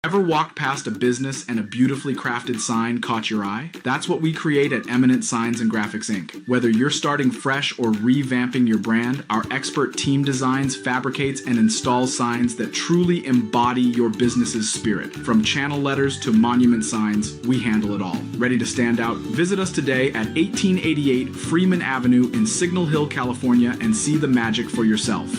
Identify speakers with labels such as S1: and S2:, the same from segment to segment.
S1: Ever walked past a business and a beautifully crafted sign caught your eye? That's what we create at Eminent Signs Graphics Inc. Whether you're starting fresh or revamping your brand, our expert team designs, fabricates, and installs signs that truly embody your business's spirit. From channel letters to monument signs, we handle it all. Ready to stand out? Visit us today at 1888 Freeman Avenue in Signal Hill, California, and see the magic for yourself.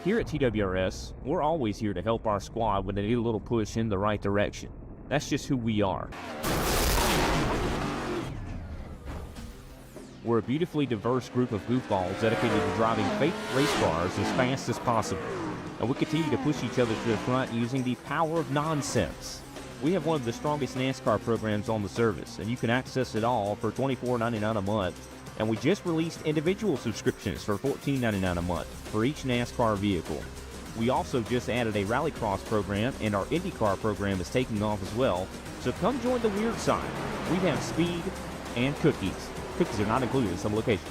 S2: Here at TWRS, we're always here to help our squad when they need a little push in the right direction. That's just who we are. We're a beautifully diverse group of goofballs dedicated to driving fake race cars as fast as possible. And we continue to push each other to the front using the power of nonsense. We have one of the strongest NASCAR programs on the service, and you can access it all for $24.99 a month. And we just released individual subscriptions for $14.99 a month for each NASCAR vehicle. We also just added a Rallycross program, and our IndyCar program is taking off as well. So come join the weird side. We have speed and cookies. Cookies are not included in some locations.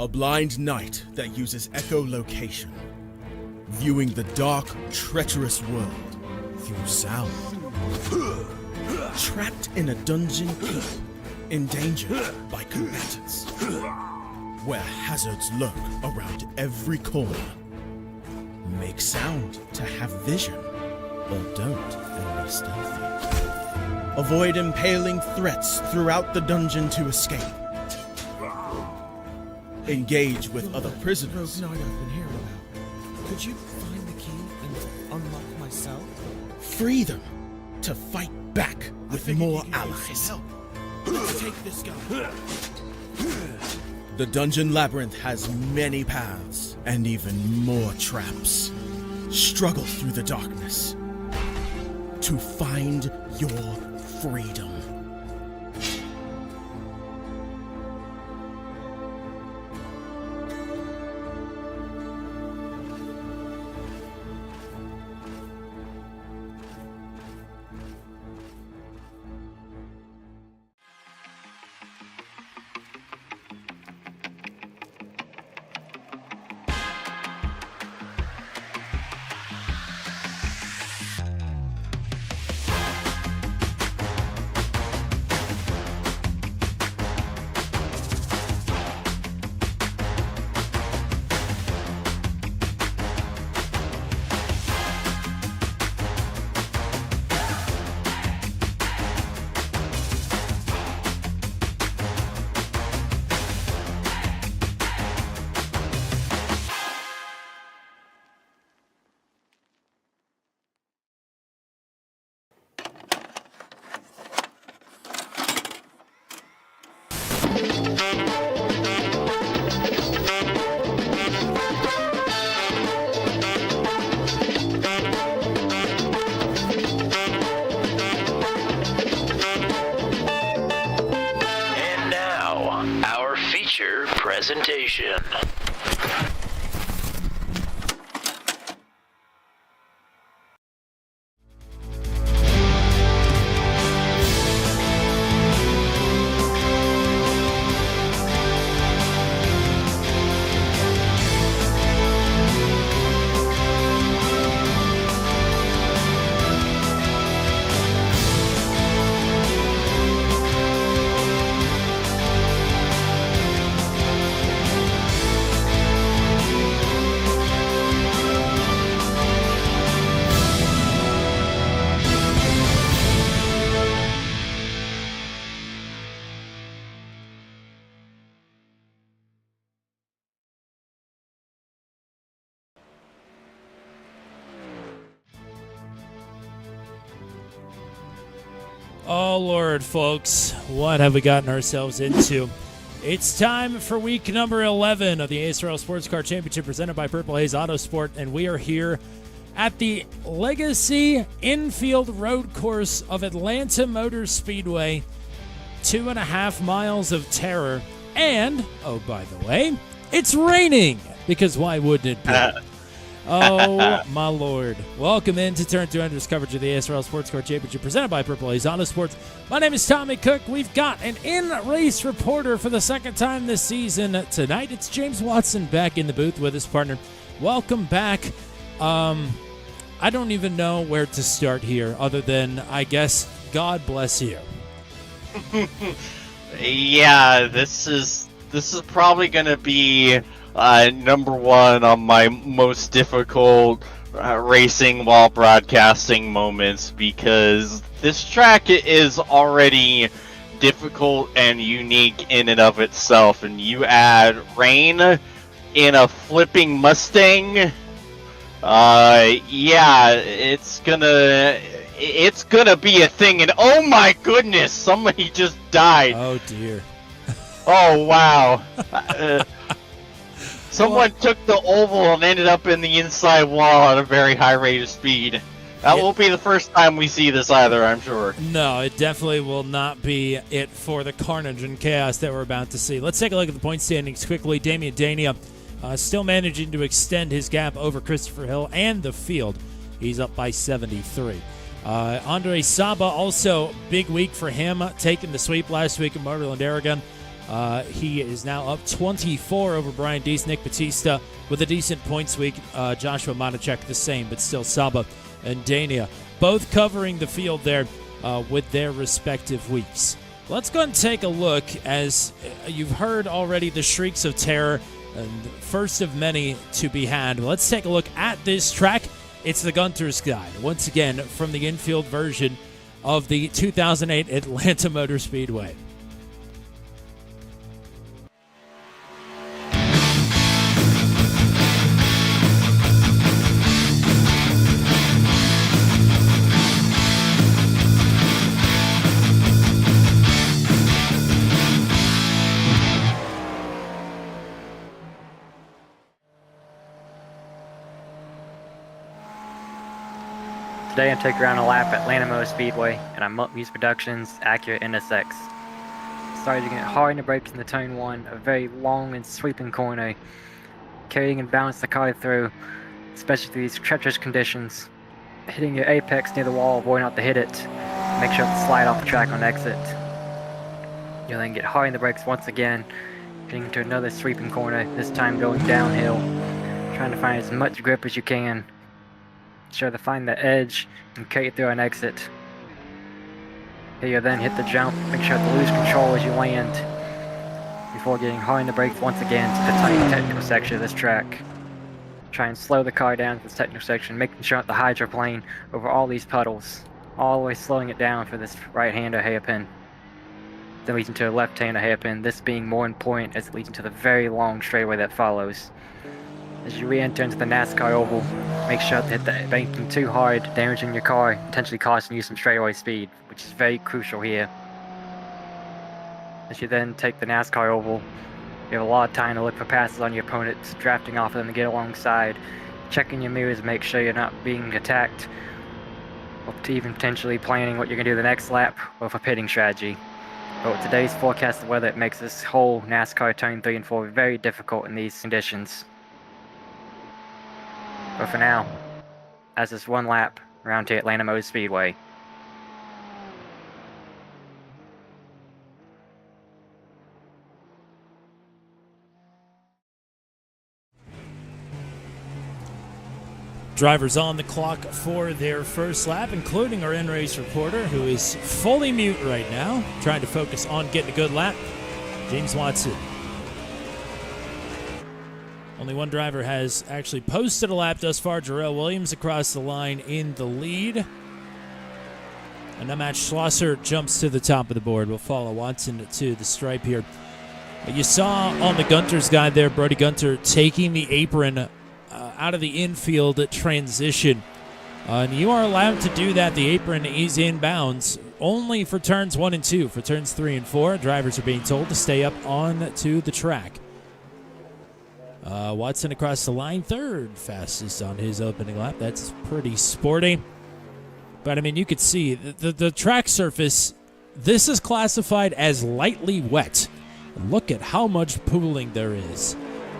S3: A blind knight that uses echolocation, viewing the dark, treacherous world through sound. Trapped in a dungeon keep, endangered by combatants, where hazards lurk around every corner. Make sound to have vision, or don't and be stealthy. Avoid impaling threats throughout the dungeon to escape. Engage with other prisoners.
S4: Rogue Knight I've been hearing about. Could you find the key and unlock my cell?
S3: Free them to fight back with more allies.
S4: Let's take this guy.
S3: The Dungeon Labyrinth has many paths and even more traps. Struggle through the darkness to find your freedom.
S5: Presentation.
S6: Oh, Lord, folks, what have we gotten ourselves into? It's time for week number 11 of the ASRL Sports Car Championship presented by Purple Haze Autosport, and we are here at the Legacy Infield Road Course of Atlanta Motor Speedway. 2.5 miles of terror. And, oh, by the way, It's raining, because why wouldn't it be? Oh, my Lord. Welcome into Turn 200's coverage of the ASRL Sports Car Championship presented by Purple Haze Autosport. My name is Tommy Cook. We've got an in-race reporter for the second time this season. Tonight, it's James Watson back in the booth with his partner. Welcome back. I don't even know where to start here other than, I guess, God bless you.
S5: Yeah, this is probably going to be number one on my most difficult racing while broadcasting moments, because this track is already difficult and unique in and of itself, and you add rain in a flipping Mustang, yeah, it's gonna be a thing. And oh my goodness, somebody just died.
S6: Oh dear.
S5: Oh wow. Someone took the oval and ended up in the inside wall at a very high rate of speed. That won't be the first time we see this either, I'm sure.
S6: No, it definitely will not be it for the carnage and chaos that we're about to see. Let's take a look at the point standings quickly. Damian Dania still managing to extend his gap over Christopher Hill and the field. He's up by 73. Andre Saba, also big week for him, taking the sweep last week in Motorland Aragon. He is now up 24 over Brian Dees. Nick Batista with a decent points week. Joshua Monachek the same, but still Saba and Dania both covering the field there with their respective weeks. Let's go and take a look, as you've heard already, the shrieks of terror, and first of many to be had. Let's take a look at this track. It's the Gunter's Guide, once again from the infield version of the 2008 Atlanta Motor Speedway.
S7: Today I'm taking around a lap at Atlanta Motor Speedway, and I'm Mullet Music Productions Acura NSX. Started to get hard in the brakes in the turn 1, a very long and sweeping corner. Carrying and balance the car through, especially through these treacherous conditions. Hitting your apex near the wall, avoiding not to hit it. Make sure to slide off the track on exit. You'll then get hard in the brakes once again, getting into another sweeping corner, this time going downhill. Trying to find as much grip as you can. Sure to find the edge and carry it through an exit. Here you then hit the jump, make sure to lose control as you land, before getting hard in the brakes once again to the tight technical section of this track. Try and slow the car down to this technical section, making sure not to hydroplane over all these puddles, always slowing it down for this right-hander hairpin. Then leads into a left-hander hairpin, this being more important as it leads into the very long straightaway that follows. As you re-enter into the NASCAR oval, make sure to hit the banking too hard, damaging your car, potentially costing you some straightaway speed, which is very crucial here. As you then take the NASCAR oval, you have a lot of time to look for passes on your opponents, drafting off of them to get alongside, checking your mirrors to make sure you're not being attacked, or to even potentially planning what you're going to do the next lap, or for pitting strategy. But with today's forecast of weather, it makes this whole NASCAR turn 3 and 4 very difficult in these conditions. But for now, as this one lap around to Atlanta Motor Speedway.
S6: Drivers on the clock for their first lap, including our in-race reporter, who is fully mute right now, trying to focus on getting a good lap, James Watson. Only one driver has actually posted a lap thus far. Jarrell Williams across the line in the lead. And now Matt Schlosser jumps to the top of the board. We'll follow Watson to the stripe here. You saw on the Gunter's Guide there, Brody Gunter taking the apron out of the infield transition. And you are allowed to do that. The apron is in bounds only for turns 1 and 2. For turns 3 and 4, drivers are being told to stay up on to the track. Watson across the line, third fastest on his opening lap. That's pretty sporty. But, I mean, you could see the track surface, this is classified as lightly wet. Look at how much pooling there is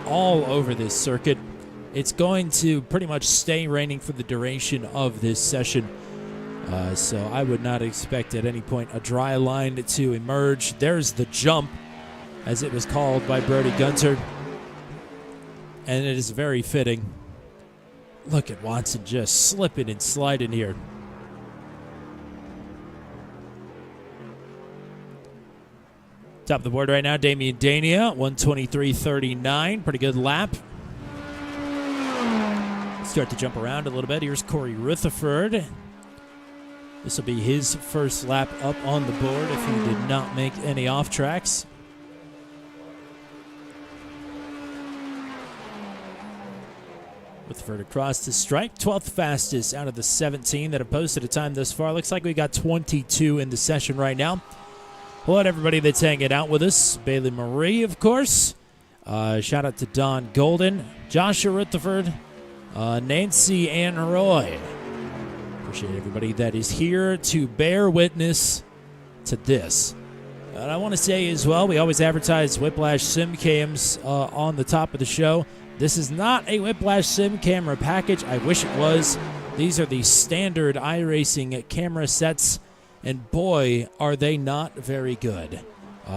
S6: all over this circuit. It's going to pretty much stay raining for the duration of this session. So I would not expect at any point a dry line to emerge. There's the jump, as it was called by Brody Gunter. And it is very fitting. Look at Watson just slipping and sliding here. Top of the board right now, Damian Dania, 123.39. Pretty good lap. Start to jump around a little bit. Here's Corey Rutherford. This will be his first lap up on the board if he did not make any off tracks. Rutherford across the stripe, 12th fastest out of the 17 that have posted a time thus far. Looks like we got 22 in the session right now. Hello to everybody that's hanging out with us. Bailey Marie, of course. Shout out to Don Golden, Joshua Rutherford, Nancy Ann Roy. Appreciate everybody that is here to bear witness to this. And I want to say as well, we always advertise Whiplash Sim Cams on the top of the show. This is not a Whiplash Sim camera package. I wish it was. These are the standard iRacing camera sets, and boy, are they not very good.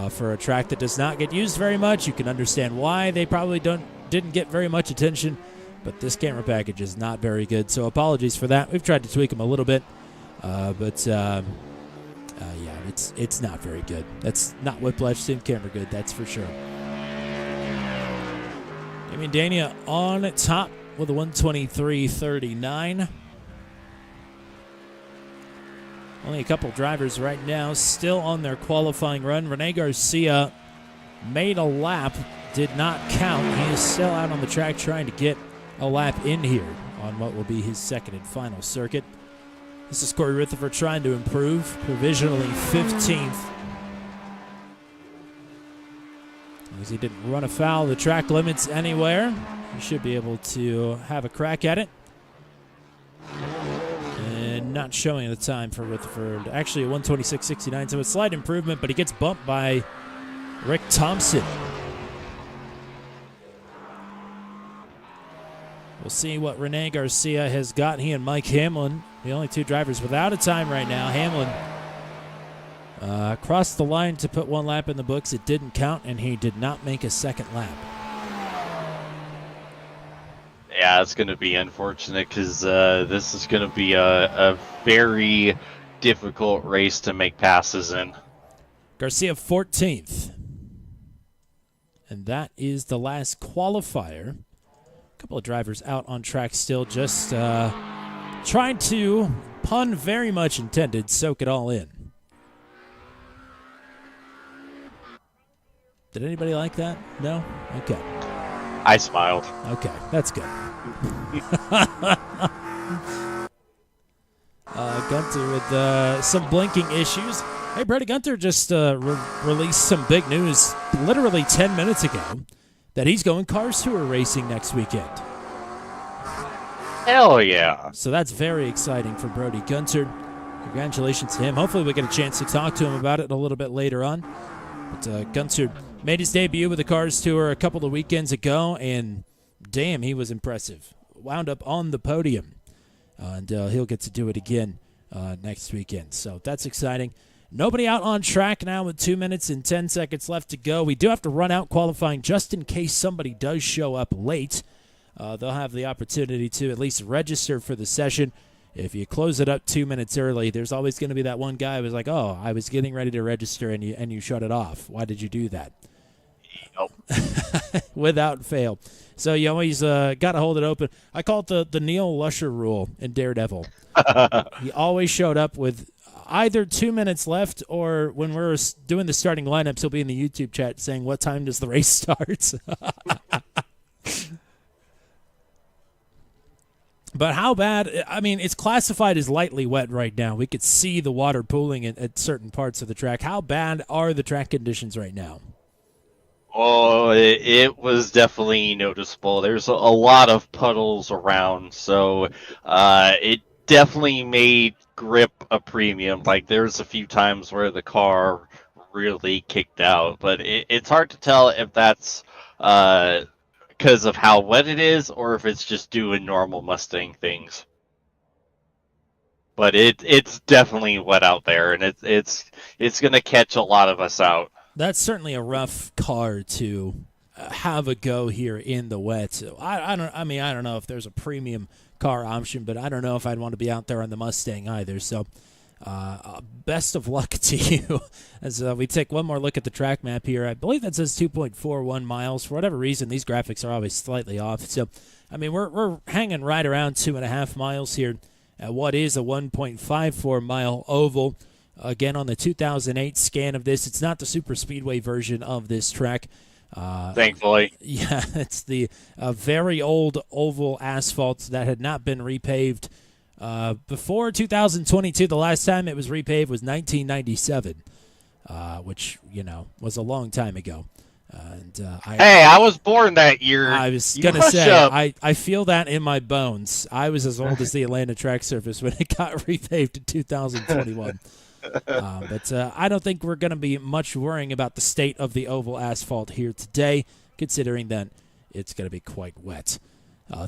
S6: For a track that does not get used very much, you can understand why they probably didn't get very much attention, but this camera package is not very good, so apologies for that. We've tried to tweak them a little bit, yeah, it's not very good. That's not Whiplash Sim camera good, that's for sure. Damian Dania on top with a 123.39. Only a couple drivers right now still on their qualifying run. Rene Garcia made a lap, did not count. He is still out on the track trying to get a lap in here on what will be his second and final circuit. This is Corey Rutherford trying to improve, provisionally 15th. As he didn't run afoul of the track limits anywhere, he should be able to have a crack at it. And not showing the time for Rutherford. Actually, a 126.69, so a slight improvement, but he gets bumped by Rick Thompson. We'll see what Rene Garcia has got. He and Mike Hamlin, the only two drivers without a time right now. Hamlin crossed the line to put one lap in the books. It didn't count, and he did not make a second lap.
S5: Yeah, it's going to be unfortunate because this is going to be a very difficult race to make passes in.
S6: Garcia 14th. And that is the last qualifier. A couple of drivers out on track still, just trying to, pun very much intended, soak it all in. Did anybody like that? No? Okay.
S5: I smiled.
S6: Okay, that's good. Gunter with some blinking issues. Hey, Brady Gunter just released some big news literally 10 minutes ago that he's going Cars Tour racing next weekend.
S5: Hell yeah.
S6: So that's very exciting for Brody Gunter. Congratulations to him. Hopefully we get a chance to talk to him about it a little bit later on. But Gunter made his debut with the Cars Tour a couple of weekends ago, and damn, he was impressive. Wound up on the podium, and he'll get to do it again next weekend. So that's exciting. Nobody out on track now with 2 minutes and 10 seconds left to go. We do have to run out qualifying just in case somebody does show up late. They'll have the opportunity to at least register for the session. If you close it up 2 minutes early, there's always going to be that one guy who was like, oh, I was getting ready to register and you shut it off. Why did you do that?
S5: Nope.
S6: Without fail. So you always got to hold it open. I call it the Neil Lusher rule in Daredevil. He always showed up with either 2 minutes left, or when we're doing the starting lineups, he'll be in the YouTube chat saying, what time does the race start? But how bad? I mean, it's classified as lightly wet right now. We could see the water pooling at certain parts of the track. How bad are the track conditions right now?
S5: Oh, it was definitely noticeable. There's a lot of puddles around, so it definitely made grip a premium. Like, there's a few times where the car really kicked out, but it's hard to tell if that's kind because of how wet it is, or if it's just doing normal Mustang things. But it's definitely wet out there, and it's gonna catch a lot of us out.
S6: That's certainly a rough car to have a go here in the wet. So I don't know if there's a premium car option, but I don't know if I'd want to be out there on the Mustang either. So best of luck to you as we take one more look at the track map here. I believe that says 2.41 miles. For whatever reason, these graphics are always slightly off. So, I mean, we're hanging right around 2.5 miles here at what is a 1.54 mile oval. Again, on the 2008 scan of this, it's not the super speedway version of this track.
S5: Thankfully.
S6: Yeah, it's the very old oval asphalt that had not been repaved before 2022. The last time it was repaved was 1997, which, was a long time ago.
S5: I was born that year.
S6: I was going to say, I feel that in my bones. I was as old as the Atlanta track surface when it got repaved in 2021. But I don't think we're going to be much worrying about the state of the oval asphalt here today, considering that it's going to be quite wet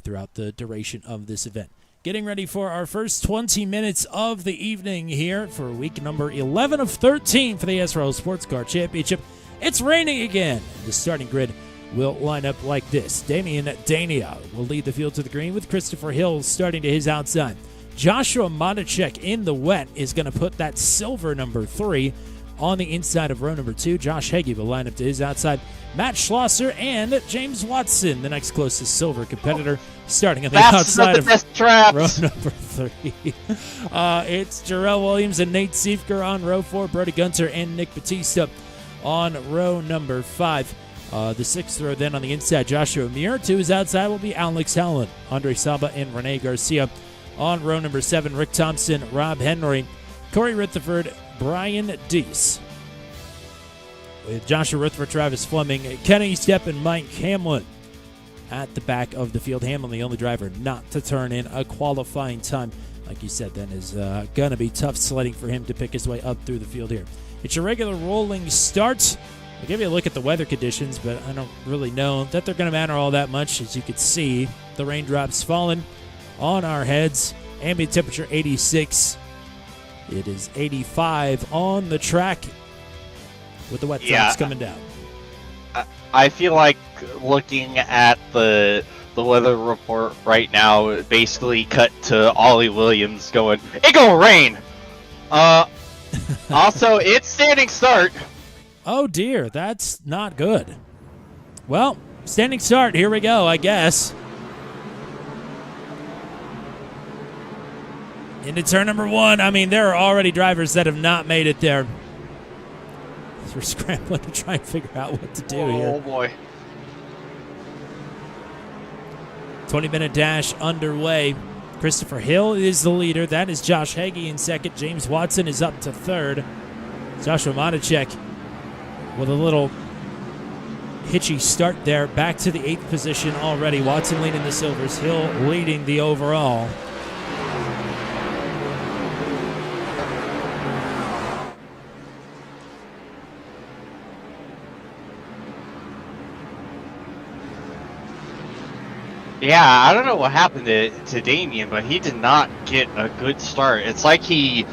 S6: throughout the duration of this event. Getting ready for our first 20 minutes of the evening here for week number 11 of 13 for the ASRL Sports Car Championship. It's raining again. The starting grid will line up like this. Damian Dania will lead the field to the green with Christopher Hill starting to his outside. Joshua Monacek in the wet is going to put that silver number 3 on the inside of row number 2. Josh Heggie will line up to his outside. Matt Schlosser and James Watson, the next closest silver competitor, starting on the outside of row number 3. It's Jarrell Williams and Nate Siefker on row 4. Brody Gunter and Nick Batista on row number 5. The 6th row then on the inside, Joshua Muir. To his outside will be Alex Helen, Andre Saba, and Rene Garcia. On row number 7, Rick Thompson, Rob Henry, Corey Rutherford, Brian Deese. With Joshua Rutherford, Travis Fleming, Kenny Stepp, and Mike Hamlin at the back of the field. Hamlin, the only driver not to turn in a qualifying time. Like you said, then is going to be tough sledding for him to pick his way up through the field here. It's your regular rolling start. I'll give you a look at the weather conditions, but I don't really know that they're going to matter all that much. As you can see, the raindrops falling on our heads. Ambient temperature 86. It is 85 on the track with the wet drops coming down.
S5: I feel like looking at the weather report right now, it basically cut to Ollie Williams going, "It gonna rain." Also, it's standing start.
S6: Oh dear, that's not good. Well, standing start. Here we go, I guess. Into turn number 1. I mean, there are already drivers that have not made it there. We're scrambling to try and figure out what to do here.
S5: Oh, boy.
S6: 20-minute dash underway. Christopher Hill is the leader. That is Josh Heggie in second. James Watson is up to third. Joshua Monacek with a little hitchy start there. Back to the 8th position already. Watson leading the silvers. Hill leading the overall.
S5: Yeah, I don't know what happened to Damien, but he did not get a good start. It's like he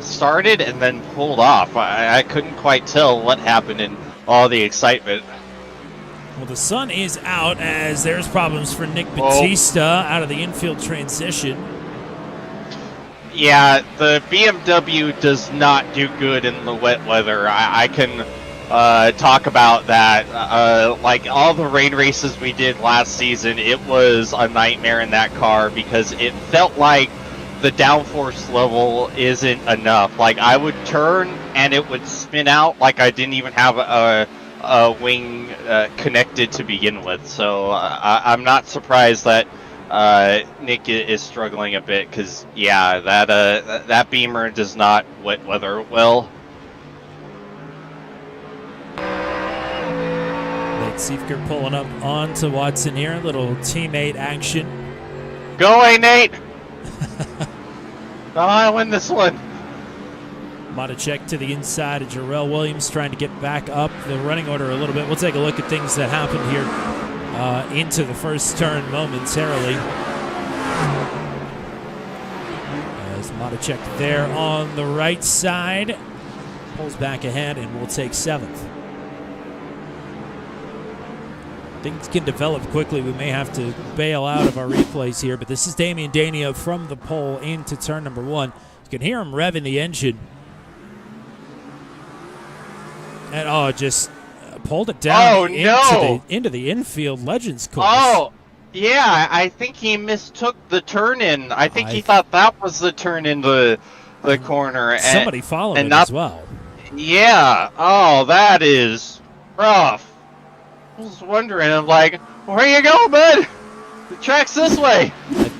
S5: started and then pulled off. I couldn't quite tell what happened in all the excitement.
S6: Well, the sun is out as there's problems for Nick Batista out of the infield transition.
S5: Yeah, the BMW does not do good in the wet weather. I can talk about that. Like all the rain races we did last season, it was a nightmare in that car because it felt like the downforce level isn't enough. Like I would turn and it would spin out like I didn't even have a wing connected to begin with. So I'm not surprised that Nick is struggling a bit because yeah, that Beamer does not wet weather well.
S6: Siefker pulling up onto Watson here. A little teammate action.
S5: Go away, Nate! I win this one.
S6: Monacek to the inside of Jarrell Williams trying to get back up the running order a little bit. We'll take a look at things that happened here into the first turn momentarily. As Matichek there on the right side pulls back ahead and will take 7th. Things can develop quickly. We may have to bail out of our replays here, but this is Damian Dania from the pole into turn number 1. You can hear him revving the engine. And just pulled it down into the infield Legends course.
S5: Oh, yeah, I think he mistook the turn in. I think he thought that was the turn into the corner.
S6: Somebody followed him as well.
S5: Yeah. Oh, that is rough. I was wondering, I'm like, where you going, bud? The track's this way.
S6: It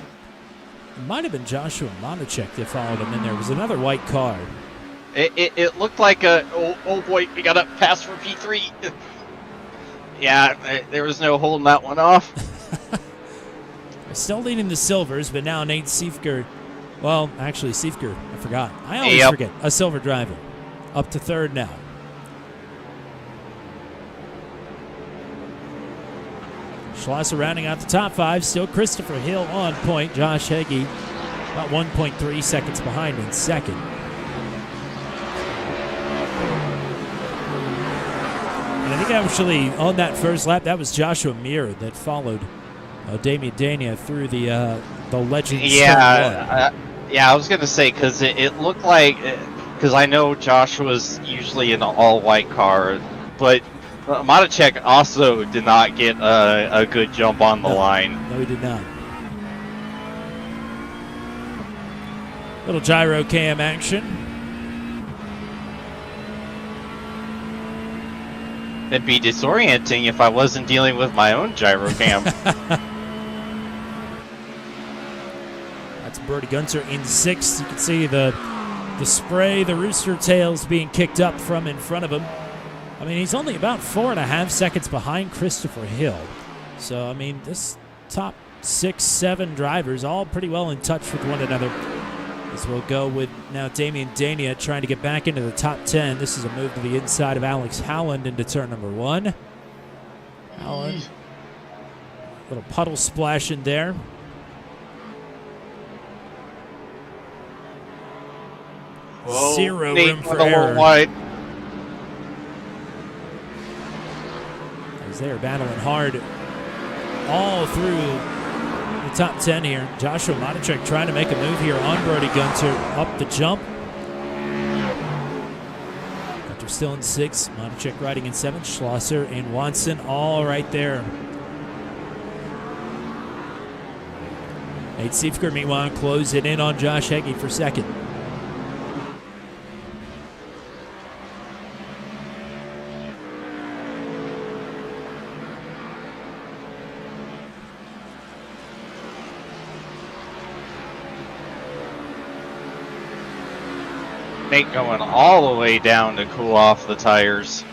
S6: might have been Joshua Monachek that followed him in there. It was another white car.
S5: It looked like oh boy, we got a pass for P3. Yeah, there was no holding that one off.
S6: Still leading the silvers, but now Nate Siefker. Well, actually, Siefker, I forgot. I always forget. A silver driver. Up to 3rd now. Schlosser rounding out the top 5. Still Christopher Hill on point. Josh Heggie about 1.3 seconds behind in 2nd. And I think actually on that first lap, that was Joshua Muir that followed Damian Dania through the Legends.
S5: Yeah, I was going to say, because it looked like, because I know Joshua's usually in an all-white car, but Matichek also did not get a good jump on the line.
S6: No, he did not. Little gyro cam action.
S5: It'd be disorienting if I wasn't dealing with my own gyro cam.
S6: That's Brody Gunter in 6th. You can see the spray, the rooster tails being kicked up from in front of him. I mean, he's only about 4.5 seconds behind Christopher Hill. So, I mean, this top 6, 7 drivers all pretty well in touch with one another. As we'll go with now Damian Dania trying to get back into the top 10. This is a move to the inside of Alex Howland into turn number 1. Howland, little puddle splash in there.
S5: Whoa,
S6: 0
S5: Nate
S6: room for
S5: went a little
S6: error.
S5: wide.
S6: As they are battling hard all through the top 10 here. Joshua Matichek trying to make a move here on Brody Gunter up the jump. Gunter still in 6th. Matichek riding in 7th. Schlosser and Watson all right there. Nate Siefker, meanwhile, closing in on Josh Heggie for 2nd.
S5: Nate going all the way down to cool off the tires.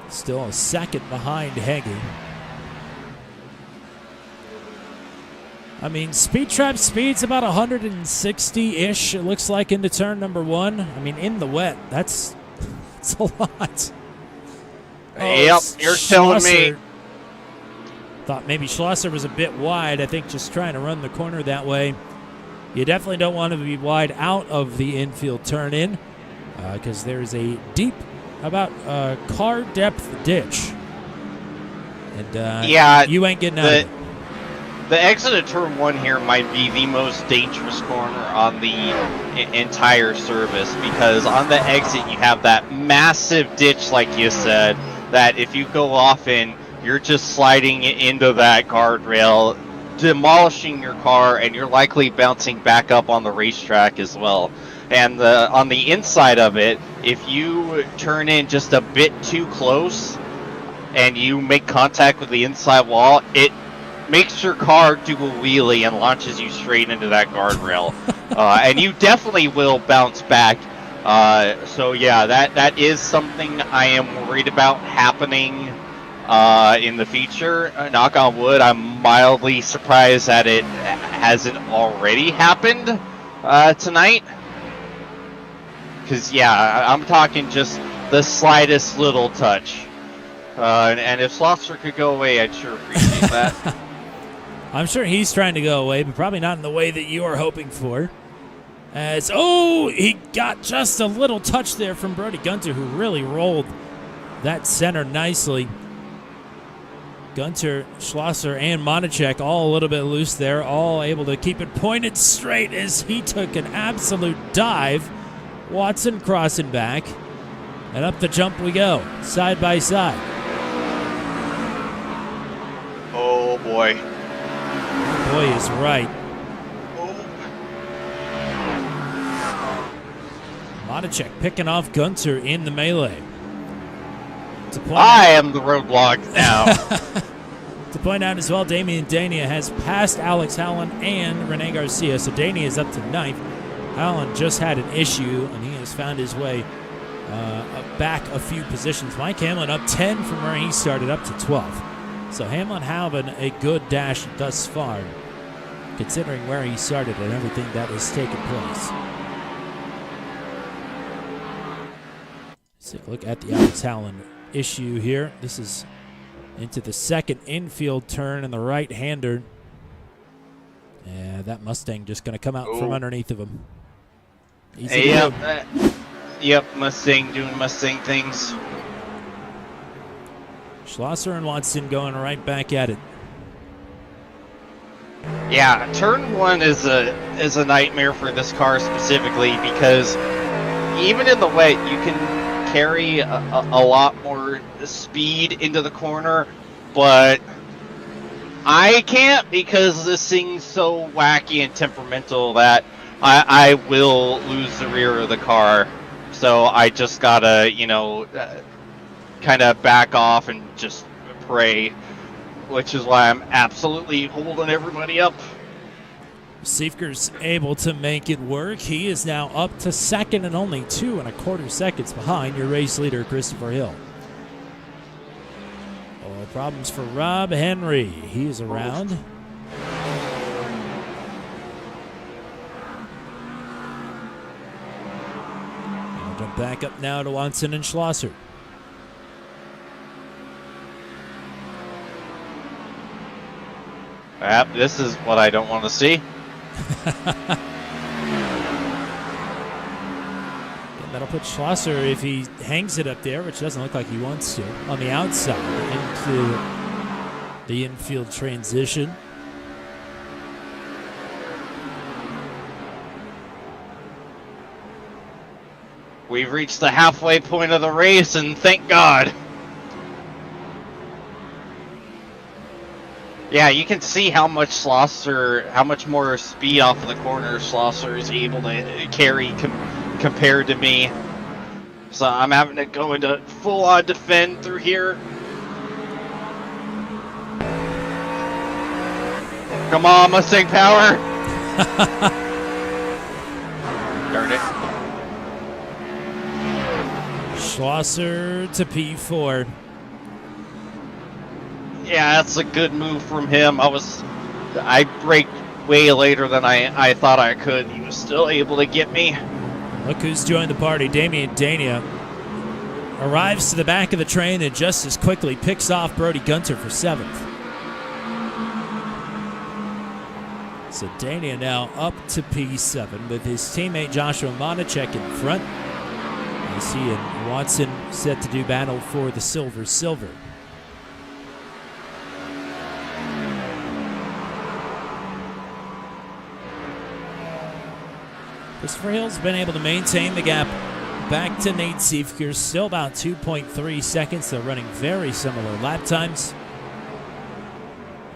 S6: Still a 2nd behind Heggie. I mean, Speed Trap speed's about 160-ish, it looks like, into turn number 1. I mean, in the wet, that's a lot.
S5: Yep, you're telling me.
S6: Thought maybe Schlosser was a bit wide. I think just trying to run the corner that way. You definitely don't want to be wide out of the infield turn-in because there's a deep, about car depth ditch. And
S5: yeah,
S6: you ain't getting out of it.
S5: The exit of turn 1 here might be the most dangerous corner on the entire service, because on the exit you have that massive ditch, like you said, that if you go off in, you're just sliding into that guardrail, demolishing your car, and you're likely bouncing back up on the racetrack as well. And on the inside of it, if you turn in just a bit too close and you make contact with the inside wall, it makes your car do a wheelie and launches you straight into that guardrail. And you definitely will bounce back. So yeah, that is something I am worried about happening in the future. Knock on wood, I'm mildly surprised that it hasn't already happened tonight. Because, yeah, I'm talking just the slightest little touch. And if Schlosser could go away, I'd sure appreciate that.
S6: I'm sure he's trying to go away, but probably not in the way that you are hoping for. He got just a little touch there from Brody Gunter, who really rolled that center nicely. Gunter, Schlosser, and Monacek all a little bit loose there, all able to keep it pointed straight as he took an absolute dive. Watson crossing back, and up the jump we go, side by side.
S5: Oh, boy.
S6: Boy is right. Monacek picking off Gunter in the melee.
S5: I am the roadblock now.
S6: To point out as well, Damian Dania has passed Alex Howland and Rene Garcia, so Dania is up to 9th. Howland just had an issue, and he has found his way back a few positions. Mike Hamlin up 10 from where he started, up to 12th. So Hamlin having a good dash thus far, considering where he started and everything that has taken place. Let's take a look at the Alex Howland issue here. This is into the second infield turn and the right-hander. Yeah, that Mustang just going to come out from underneath of him.
S5: Yep, Mustang doing Mustang things.
S6: Schlosser and Watson going right back at it.
S5: Yeah, turn 1 is a nightmare for this car specifically, because even in the wet you can carry a lot more speed into the corner, but I can't, because this thing's so wacky and temperamental that I will lose the rear of the car. So I just gotta, kind of back off and just pray, which is why I'm absolutely holding everybody up.
S6: Seifker's able to make it work. He is now up to 2nd and only 2.25 seconds behind your race leader, Christopher Hill. Oh, problems for Rob Henry. He is around. I'll jump back up now to Watson and Schlosser.
S5: This is what I don't want to see.
S6: That'll put Schlosser, if he hangs it up there, which doesn't look like he wants to, on the outside into the infield transition.
S5: We've reached the halfway point of the race, and thank God. Yeah, you can see how much more speed off of the corner Schlosser is able to carry compared to me. So I'm having to go into full-on defend through here. Come on, Mustang power! Darn it.
S6: Schlosser to P4.
S5: Yeah, that's a good move from him. I braked way later than I thought I could. He was still able to get me.
S6: Look who's joined the party. Damian Dania arrives to the back of the train and just as quickly picks off Brody Gunter for 7th. So Dania now up to P7 with his teammate Joshua Monacek in front. As he and Watson set to do battle for the silver. Christopher Hill's been able to maintain the gap back to Nate Seifker, still about 2.3 seconds. They're running very similar lap times.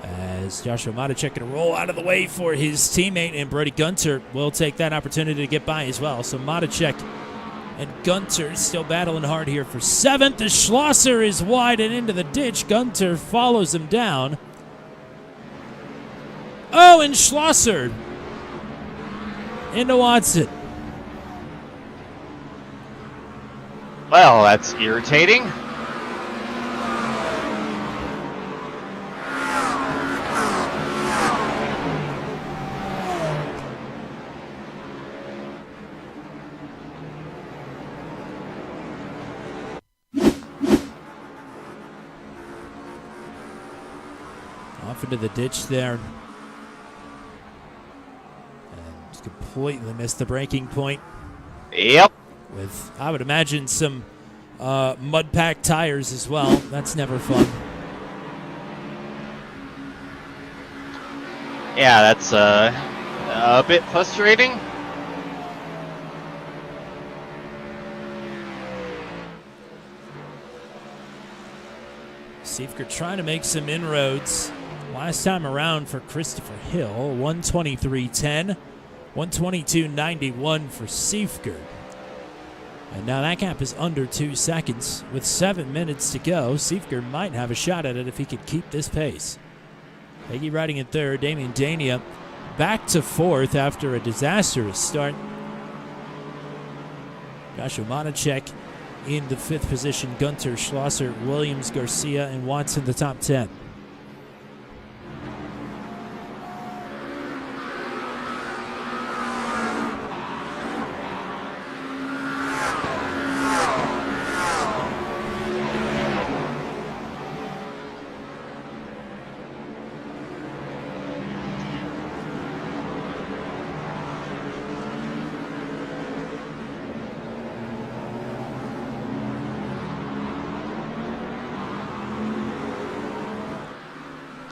S6: As Joshua Monacek can roll out of the way for his teammate, and Brody Gunter will take that opportunity to get by as well. So Monacek and Gunter still battling hard here for 7th. As Schlosser is wide and into the ditch, Gunter follows him down. Oh, and Schlosser into Watson.
S5: Well, that's irritating.
S6: Off into the ditch there. And just completely missed the braking point.
S5: Yep.
S6: With, I would imagine, some mud-packed tires as well. That's never fun.
S5: Yeah, that's a bit frustrating.
S6: Seifert trying to make some inroads. Last time around for Christopher Hill, 123.10, 122.91 for Seifert. And now that gap is under 2 seconds. With 7 minutes to go, Seifert might have a shot at it if he could keep this pace. Hagee riding in third, Damian Dania back to fourth after a disastrous start. Joshua Monacek in the fifth position, Gunter, Schlosser, Williams, Garcia, and Watson the top 10.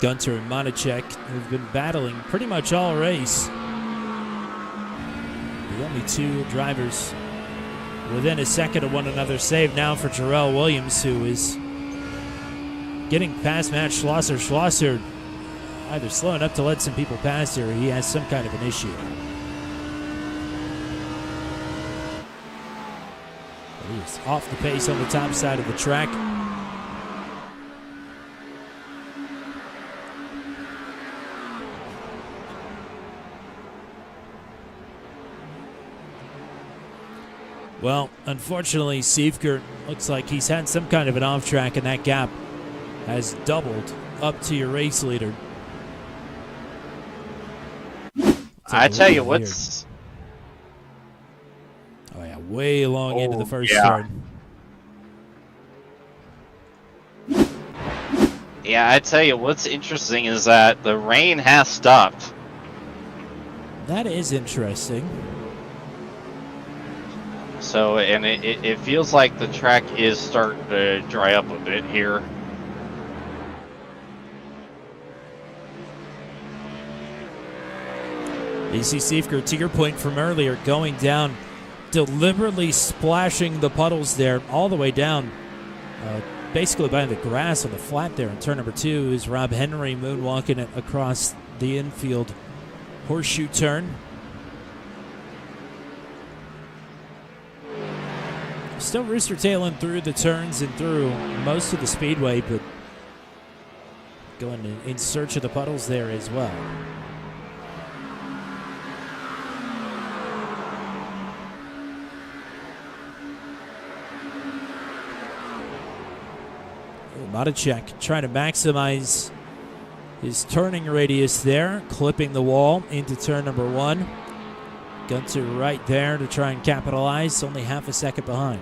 S6: Gunter and Monacek have been battling pretty much all race. The only two drivers within a second of one another, save now for Jarrell Williams, who is getting past Matt Schlosser. Schlosser either slowing up to let some people pass or he has some kind of an issue. But he is off the pace on the top side of the track. Well, unfortunately, Seifert looks like he's had some kind of an off track, and that gap has doubled up to your race leader.
S5: I tell you what's...
S6: Oh, yeah, way long into the first turn.
S5: Yeah, I tell you what's interesting is that the rain has stopped.
S6: That is interesting.
S5: So, and it feels like the track is starting to dry up a bit here.
S6: AC Seifert, to your point from earlier, going down, deliberately splashing the puddles there all the way down, basically by the grass on the flat there in turn number 2 is Rob Henry moonwalking it across the infield horseshoe turn. Still rooster tailing through the turns and through most of the speedway, but going in search of the puddles there as well. Monacek trying to maximize his turning radius there, clipping the wall into turn number 1. Gunter right there to try and capitalize, only half a second behind.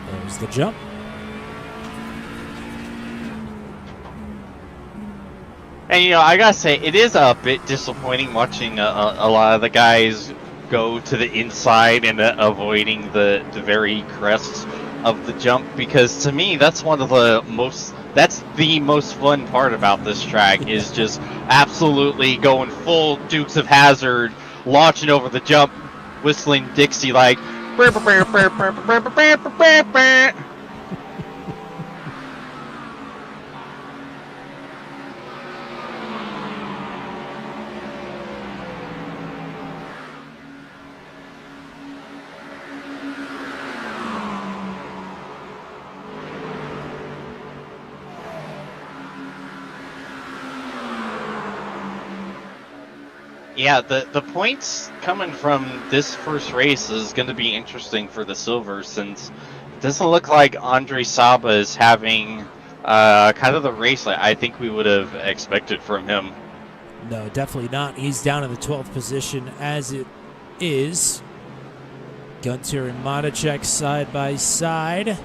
S6: There's the jump.
S5: And, you know, I gotta say, it is a bit disappointing watching a lot of the guys go to the inside and avoiding the very crests of the jump, because to me, that's the most fun part about this track, is just absolutely going full Dukes of Hazzard, launching over the jump, whistling Dixie like... Yeah, the points coming from this first race is going to be interesting for the Silver, since it doesn't look like Andre Saba is having kind of the race I think we would have expected from him.
S6: No, definitely not. He's down in the 12th position as it is. Gunter and Matacek side by side.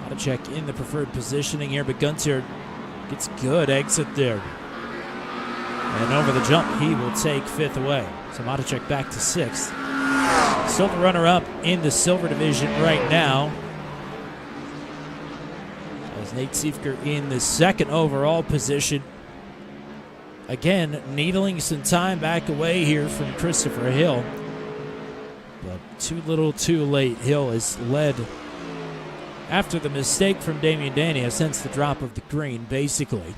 S6: Matacek in the preferred positioning here, but Gunter gets good exit there. And over the jump, he will take 5th away. So Matacek back to 6th. Still the runner-up in the silver division right now. As Nate Siefker in the 2nd overall position. Again, needling some time back away here from Christopher Hill. But too little too late. Hill is led after the mistake from Damian Dania since the drop of the green, basically.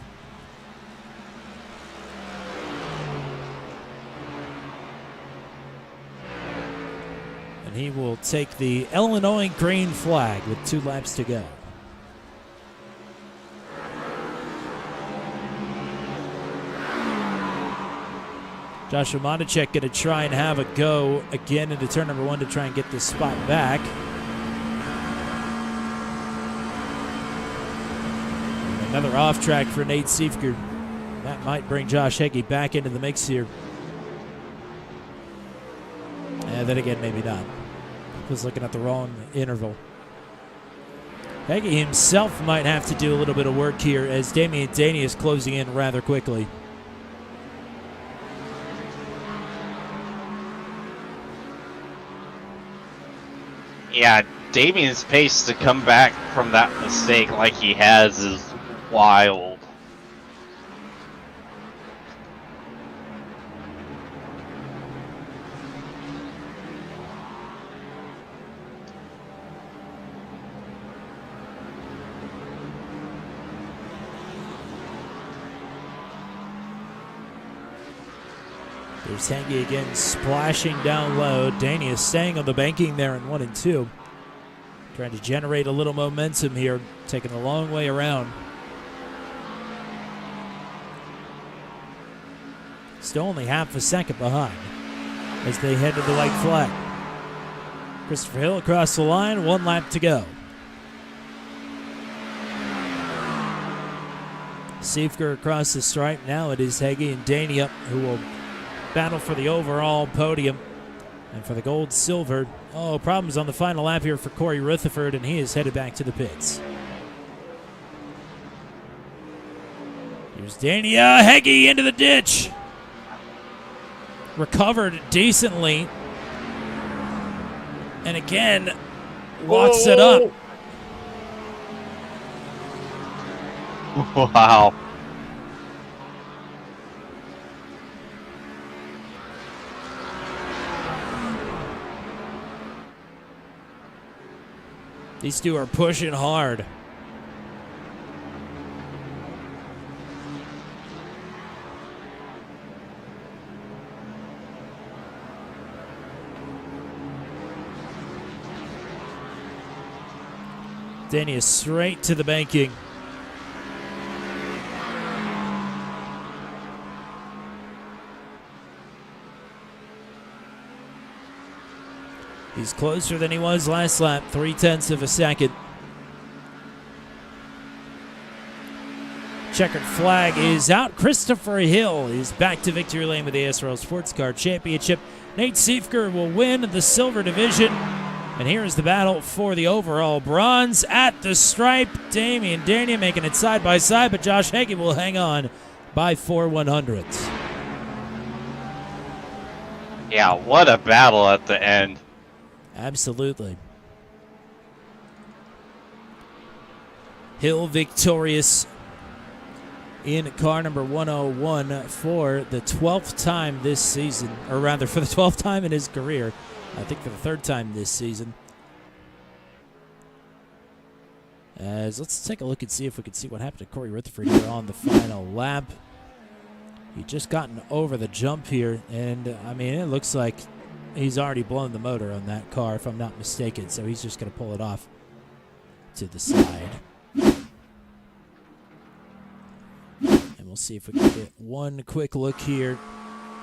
S6: And he will take the Illinois green flag with 2 laps to go. Joshua Matacek going to try and have a go again into turn number 1 to try and get this spot back. And another off track for Nate Siefker. That might bring Josh Heggie back into the mix here. And then again, maybe not. Was looking at the wrong interval. Heggie himself might have to do a little bit of work here as Damian Daney is closing in rather quickly.
S5: Yeah, Damian's pace to come back from that mistake like he has is wild.
S6: There's Heggie again splashing down low. Daney is staying on the banking there in 1 and 2. Trying to generate a little momentum here, taking a long way around. Still only half a second behind as they head to the white flag. Christopher Hill across the line, 1 lap to go. Siefker across the stripe. Now it is Heggie and Daney up who will battle for the overall podium and for the gold silver. Oh, problems on the final lap here for Corey Rutherford, and he is headed back to the pits. Here's Daney. Heggie into the ditch. Recovered decently. And again, locks it up.
S5: Wow.
S6: These two are pushing hard. Danny is straight to the banking. He's closer than he was last lap, 0.3 of a second. Checkered flag is out. Christopher Hill is back to victory lane with the ASRL Sports Car Championship. Nate Siefker will win the silver division. And here is the battle for the overall bronze at the stripe. Damian Daney making it side by side, but Josh Heggie will hang on by 4/100ths.
S5: Yeah, what a battle at the end.
S6: Absolutely. Hill victorious in car number 101 for the 12th time this season, or rather for the 12th time in his career. I think for the 3rd time this season. As let's take a look and see if we can see what happened to Corey Rutherford here on the final lap. He just gotten over the jump here, and I mean, it looks like he's already blown the motor on that car, if I'm not mistaken, so he's just going to pull it off to the side. And we'll see if we can get one quick look here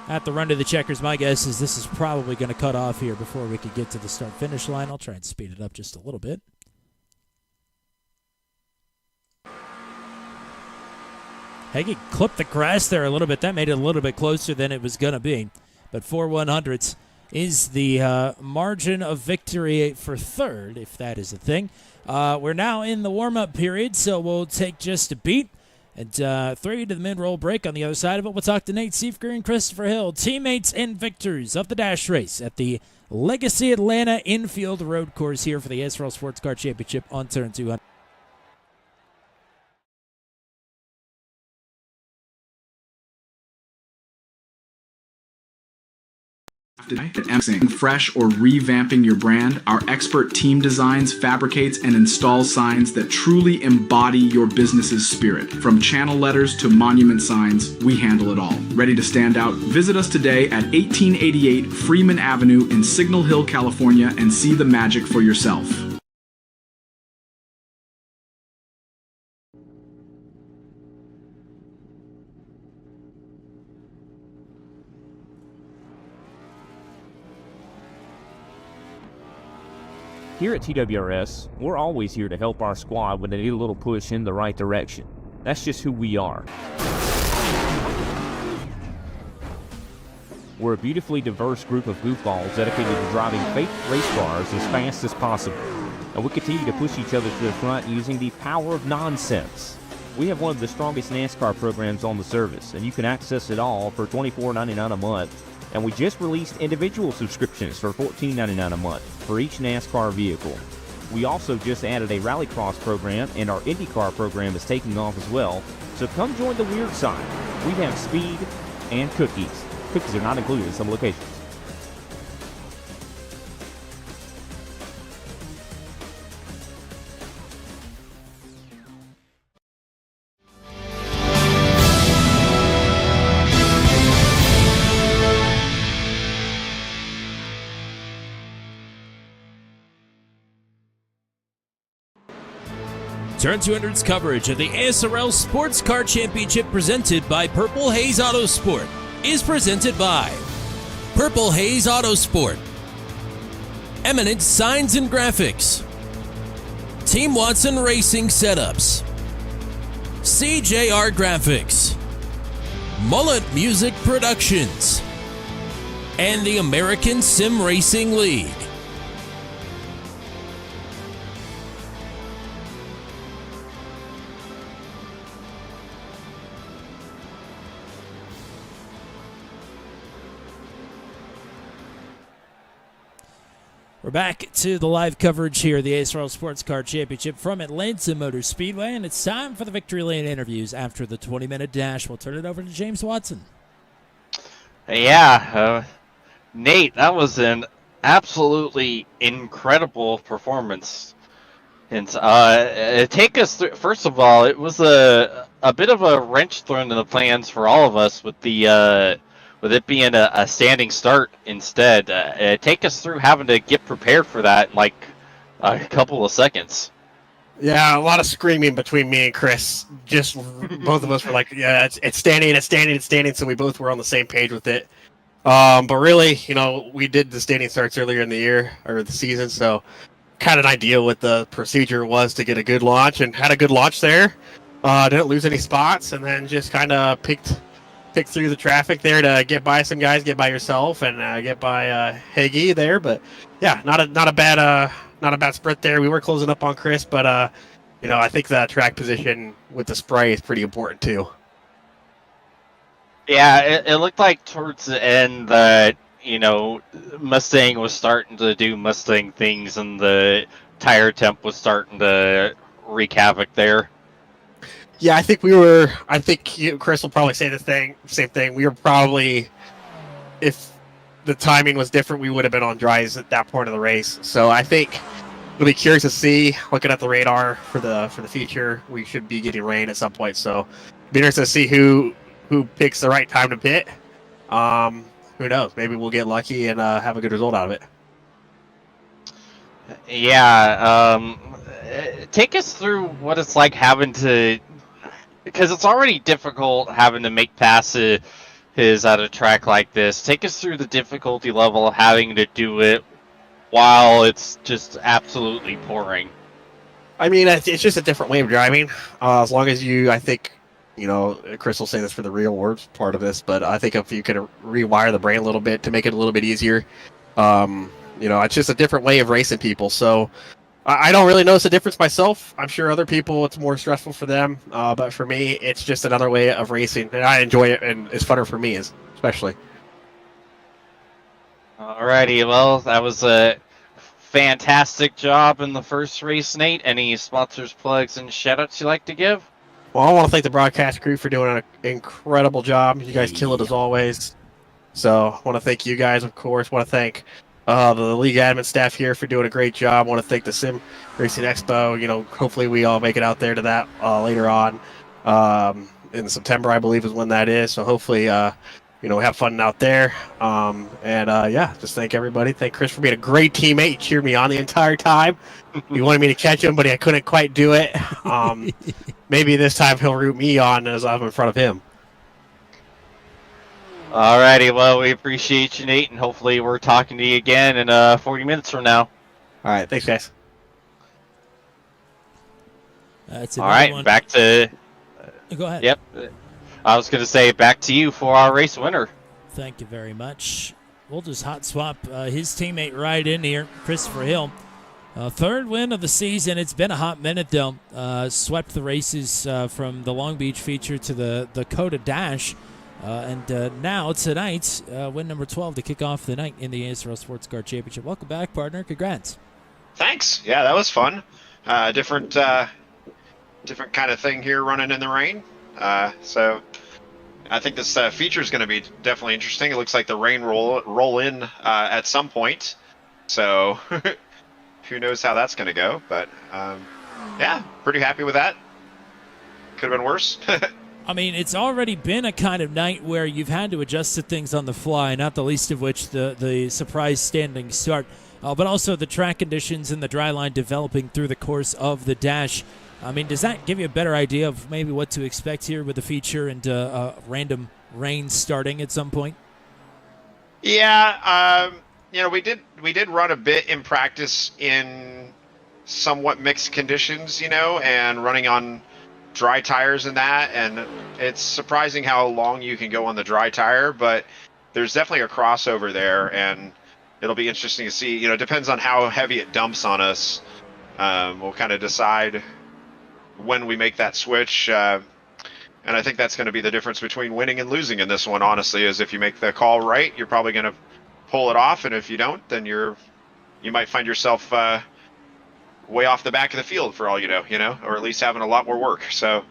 S6: at the run to the checkers. My guess is this is probably going to cut off here before we could get to the start-finish line. I'll try and speed it up just a little bit. Haze clipped the grass there a little bit. That made it a little bit closer than it was going to be. But 4 100ths is the margin of victory for third, if that is a thing. We're now in the warm-up period, so we'll take just a beat and throw you to the mid-roll break. On the other side of it, we'll talk to Nate Siefker and Christopher Hill, teammates and victors of the Dash Race at the Legacy Atlanta Infield Road Course here for the ASRL Sports Car Championship on Turn 200.
S1: Fresh or revamping your brand, our expert team designs, fabricates, and installs signs that truly embody your business's spirit. From channel letters to monument signs, we handle it all. Ready to stand out? Visit us today at 1888 Freeman Avenue in Signal Hill, California, and see the magic for yourself.
S2: Here at TWRS, we're always here to help our squad when they need a little push in the right direction. That's just who we are. We're a beautifully diverse group of goofballs dedicated to driving fake race cars as fast as possible. And we continue to push each other to the front using the power of nonsense. We have one of the strongest NASCAR programs on the service, and you can access it all for $24.99 a month. And we just released individual subscriptions for $14.99 a month for each NASCAR vehicle. We also just added a Rallycross program, and our IndyCar program is taking off as well. So come join the weird side. We have speed and cookies. Cookies are not included in some locations.
S8: Turn 200's coverage of the ASRL Sports Car Championship presented by Purple Haze Autosport is presented by Purple Haze Autosport, Eminent Signs and Graphics, Team Watson Racing Setups, CJR Graphics, Mullet Music Productions, and the American Sim Racing League.
S6: We're back to the live coverage here of the ASRL Sports Car Championship from Atlanta Motor Speedway, and it's time for the Victory Lane interviews after the 20-minute dash. We'll turn it over to James Watson.
S5: Yeah, Nate, that was an absolutely incredible performance. And take us through. First of all, it was a bit of a wrench thrown in the plans for all of us with the with it being a standing start instead. Take us through having to get prepared for that in like a couple of seconds.
S9: Yeah, a lot of screaming between me and Chris. Just both of us were like, yeah, it's standing, it's standing, it's standing. So we both were on the same page with it. But really, you know, we did the standing starts earlier in the year or the season. So kind of an idea what the procedure was to get a good launch, and had a good launch there. Didn't lose any spots, and then just kind of picked through the traffic there to get by some guys, get by yourself, and get by Haze there. But yeah, not a bad sprint there. We were closing up on Chris, but you know, I think the track position with the spray is pretty important too.
S5: Yeah, it looked like towards the end that, you know, Mustang was starting to do Mustang things, and the tire temp was starting to wreak havoc there.
S9: Yeah, I think Chris will probably say the same thing. We were probably, if the timing was different, we would have been on dries at that point of the race. So I think it'll be curious to see, looking at the radar for the future, we should be getting rain at some point. So be interesting to see who picks the right time to pit. Who knows? Maybe we'll get lucky and have a good result out of it.
S5: Yeah, take us through what it's like having to, because it's already difficult having to make passes at a track like this. Take us through the difficulty level of having to do it while it's just absolutely pouring.
S9: I mean, it's just a different way of driving. As long as you, I think, you know, Chris will say this for the real world part of this, but I think if you could rewire the brain a little bit to make it a little bit easier, you know, it's just a different way of racing people. So I don't really notice a difference myself. I'm sure other people, it's more stressful for them. But for me, it's just another way of racing, and I enjoy it, and it's funner for me, especially.
S5: Alrighty, well, that was a fantastic job in the first race, Nate. Any sponsors, plugs, and shoutouts you'd like to give?
S9: Well, I want to thank the broadcast crew for doing an incredible job. You guys kill it as always. So I want to thank you guys, of course. I want to thank the league admin staff here for doing a great job. I want to thank the Sim Racing Expo. You know, hopefully we all make it out there to that later on in September, I believe, is when that is. So hopefully, you know, have fun out there. Yeah, just thank everybody. Thank Chris for being a great teammate. He cheered me on the entire time. He wanted me to catch him, but I couldn't quite do it. Maybe this time he'll root me on as I'm in front of him.
S5: Alrighty, well, we appreciate you, Nate, and hopefully we're talking to you again in 40 minutes from now.
S9: All right, thanks, guys.
S6: That's
S5: all right,
S6: one.
S5: Back to...
S6: Go ahead.
S5: Yep. I was going to say back to you for our race winner.
S6: Thank you very much. We'll just hot swap his teammate right in here, Christopher Hill. Third win of the season. It's been a hot minute, though. Swept the races from the Long Beach feature to the Coda Dash. And now, tonight, win number 12 to kick off the night in the ASRL Sports Car Championship. Welcome back, partner. Congrats.
S10: Thanks. Yeah, that was fun. Different kind of thing here running in the rain. So I think this feature is going to be definitely interesting. It looks like the rain roll in at some point. So who knows how that's going to go. But yeah, pretty happy with that. Could have been worse.
S6: I mean, it's already been a kind of night where you've had to adjust to things on the fly, not the least of which the surprise standing start, but also the track conditions and the dry line developing through the course of the dash. I mean, does that give you a better idea of maybe what to expect here with the feature and random rain starting at some point?
S10: Yeah, you know, we did run a bit in practice in somewhat mixed conditions, you know, and running on dry tires and that, and it's surprising how long you can go on the dry tire, but there's definitely a crossover there, and it'll be interesting to see. You know, it depends on how heavy it dumps on us. We'll kind of decide when we make that switch, and I think that's going to be the difference between winning and losing in this one, honestly, is if you make the call right, you're probably going to pull it off, and if you don't, then you might find yourself way off the back of the field for all you know, or at least having a lot more work. So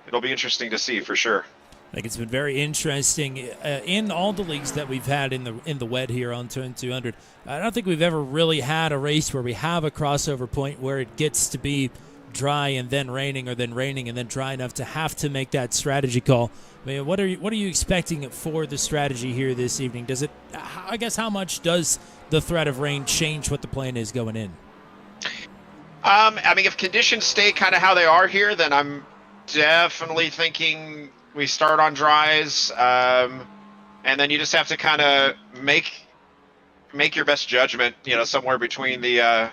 S10: it'll be interesting to see for sure.
S6: I think it's been very interesting in all the leagues that we've had in the wet here on Turn 200. I don't think we've ever really had a race where we have a crossover point where it gets to be dry and then raining, or then raining and then dry enough to have to make that strategy call. I mean, what are you expecting for the strategy here this evening? Does it? I guess how much does the threat of rain change what the plan is going in?
S10: I mean, if conditions stay kind of how they are here, then I'm definitely thinking we start on dries, and then you just have to kind of make your best judgment, you know, somewhere between the,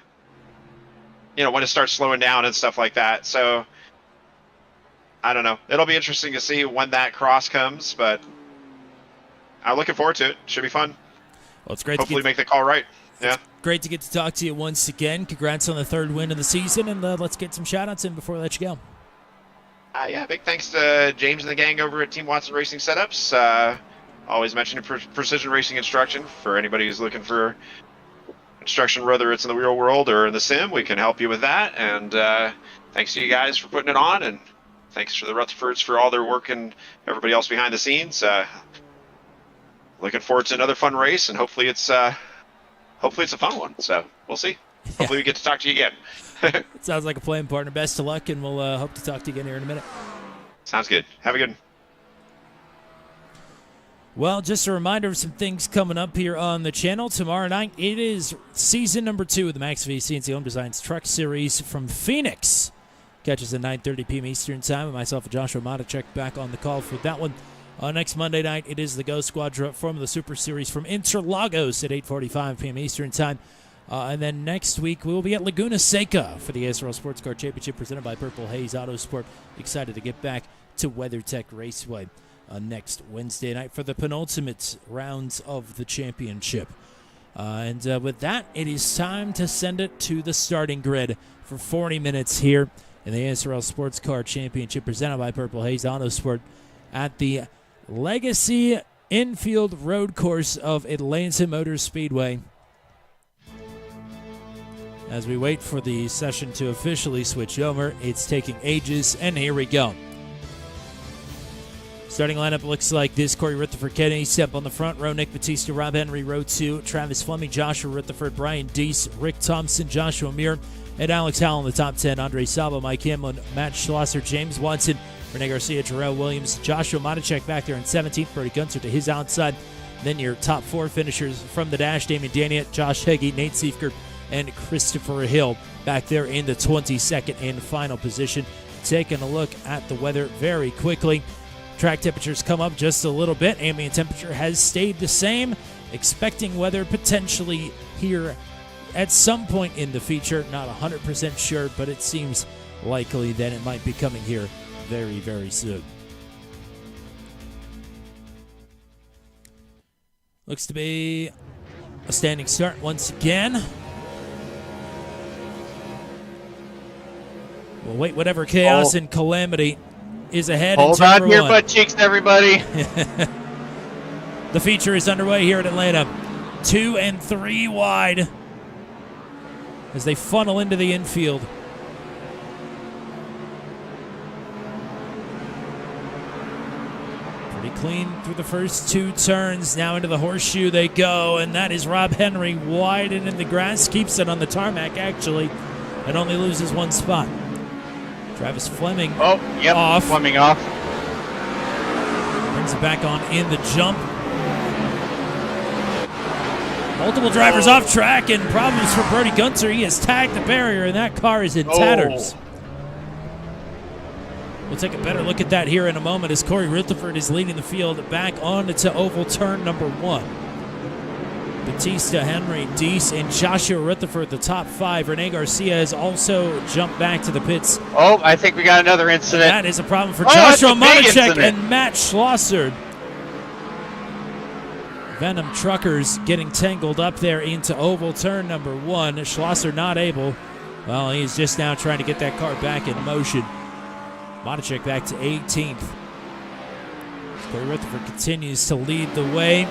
S10: you know, when it starts slowing down and stuff like that. So I don't know. It'll be interesting to see when that cross comes, but I'm looking forward to it. Should be fun.
S6: Well, it's great.
S10: Hopefully make the call right. Yeah.
S6: Great to get to talk to you once again. Congrats on the third win of the season, and let's get some shout-outs in before we let you go.
S10: Yeah, big thanks to James and the gang over at Team Watson Racing Setups. Always mentioning precision racing instruction for anybody who's looking for instruction, whether it's in the real world or in the sim. We can help you with that. And thanks to you guys for putting it on, and thanks to the Rutherfords for all their work and everybody else behind the scenes. Looking forward to another fun race, and hopefully it's a fun one. So we'll see. Hopefully we get to talk to you again.
S6: It sounds like a plan, partner. Best of luck, and we'll hope to talk to you again here in a minute.
S10: Sounds good. Have a good one.
S6: Well, just a reminder of some things coming up here on the channel. Tomorrow night, it is season number 2 of the Max V CNC Home Designs Truck Series from Phoenix. Catches at 9:30 p.m. Eastern Time, and myself and Joshua Mata check back on the call for that one. Next Monday night, it is the Go Squadra Formula Super Series from Interlagos at 8:45 p.m. Eastern Time. And then next week, we will be at Laguna Seca for the ASRL Sports Car Championship presented by Purple Haze Autosport. Excited to get back to WeatherTech Raceway next Wednesday night for the penultimate rounds of the championship. And with that, it is time to send it to the starting grid for 40 minutes here in the ASRL Sports Car Championship presented by Purple Haze Autosport at the Legacy Infield Road Course of Atlanta Motor Speedway. As we wait for the session to officially switch over, it's taking ages, and here we go. Starting lineup looks like this: Corey Rutherford, Kenny Sepp on the front row, Nick Batista, Rob Henry, row 2, Travis Fleming, Joshua Rutherford, Brian Deese, Rick Thompson, Joshua Muir, and Alex Howell in the top 10. Andre Saba, Mike Hamlin, Matt Schlosser, James Watson, Rene Garcia, Jarrell Williams, Joshua Matichek back there in 17th, Brody Gunter to his outside. Then your top 4 finishers from the dash: Damon Daniet, Josh Heggie, Nate Siefker, and Christopher Hill back there in the 22nd and final position. Taking a look at the weather very quickly. Track temperatures come up just a little bit. Ambient temperature has stayed the same. Expecting weather potentially here at some point in the feature. Not 100% sure, but it seems likely that it might be coming here very, very soon. Looks to be a standing start once again. We'll wait whatever chaos and calamity is ahead.
S5: Hold on to your butt cheeks, everybody.
S6: The feature is underway here at Atlanta. 2 and 3 wide as they funnel into the infield. Pretty clean through the first 2 turns. Now into the horseshoe they go, and that is Rob Henry wide and in the grass. Keeps it on the tarmac, actually, and only loses 1 spot. Travis Fleming off.
S5: Fleming off.
S6: Brings it back on in the jump. Multiple drivers off track and problems for Brody Gunter. He has tagged the barrier and that car is in tatters. We'll take a better look at that here in a moment as Corey Rutherford is leading the field back on to oval turn number 1. Batista, Henry, Deese, and Joshua Rutherford, the top 5. Rene Garcia has also jumped back to the pits.
S5: Oh, I think we got another incident.
S6: That is a problem for Joshua Matichek and Matt Schlosser. Venom Truckers getting tangled up there into oval turn number 1. Schlosser not able. Well, he's just now trying to get that car back in motion. Matichek back to 18th. Corey Rutherford continues to lead the way.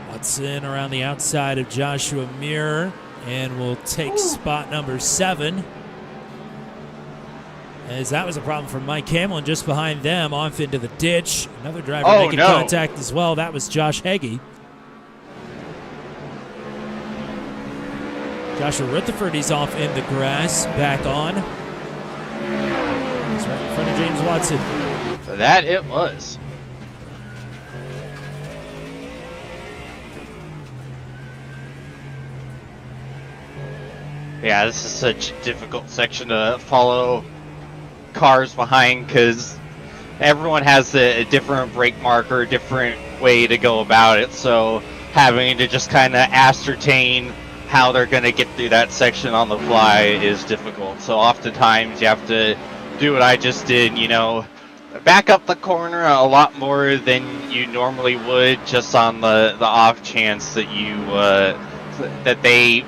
S6: Watson around the outside of Joshua Muir and will take spot number 7. As that was a problem for Mike Hamlin just behind them, off into the ditch. Another driver making contact as well. That was Josh Heggie. Joshua Rutherford, he's off in the grass, back on. He's right in front of James Watson.
S5: That it was. Yeah, this is such a difficult section to follow cars behind because everyone has a different brake marker, different way to go about it. So having to just kind of ascertain how they're going to get through that section on the fly is difficult. So oftentimes you have to do what I just did, you know, back up the corner a lot more than you normally would, just on the off chance that you that they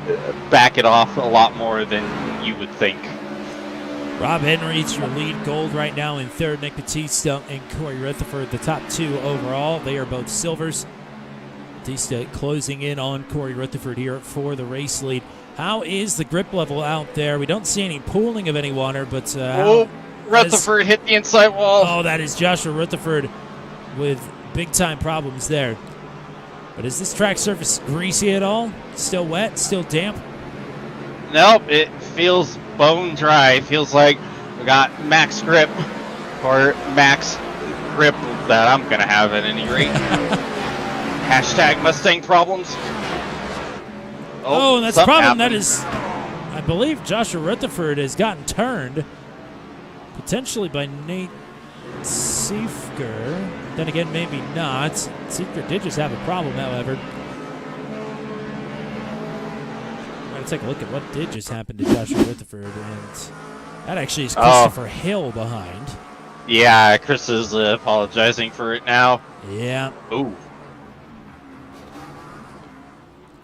S5: back it off a lot more than you would think.
S6: Rob Henry's your lead gold right now in 3rd. Nick Batista and Corey Rutherford, the top 2 overall. They are both silvers. Batista closing in on Corey Rutherford here for the race lead. How is the grip level out there? We don't see any pooling of any water, but
S5: Rutherford hit the inside wall.
S6: Oh, that is Joshua Rutherford with big-time problems there. But is this track surface greasy at all? Still wet? Still damp?
S5: Nope, it feels bone dry. It feels like we got max grip, or max grip that I'm going to have at any rate. Hashtag Mustang problems.
S6: Oh, and that's a problem.
S5: Happened.
S6: That is, I believe Joshua Rutherford has gotten turned, potentially by Nate Siefker. Then again, maybe not. Siefker did just have a problem, however. Let's take a look at what did just happen to Joshua Rutherford. And that actually is Christopher Hill behind.
S5: Yeah, Chris is apologizing for it now.
S6: Yeah.
S5: Ooh.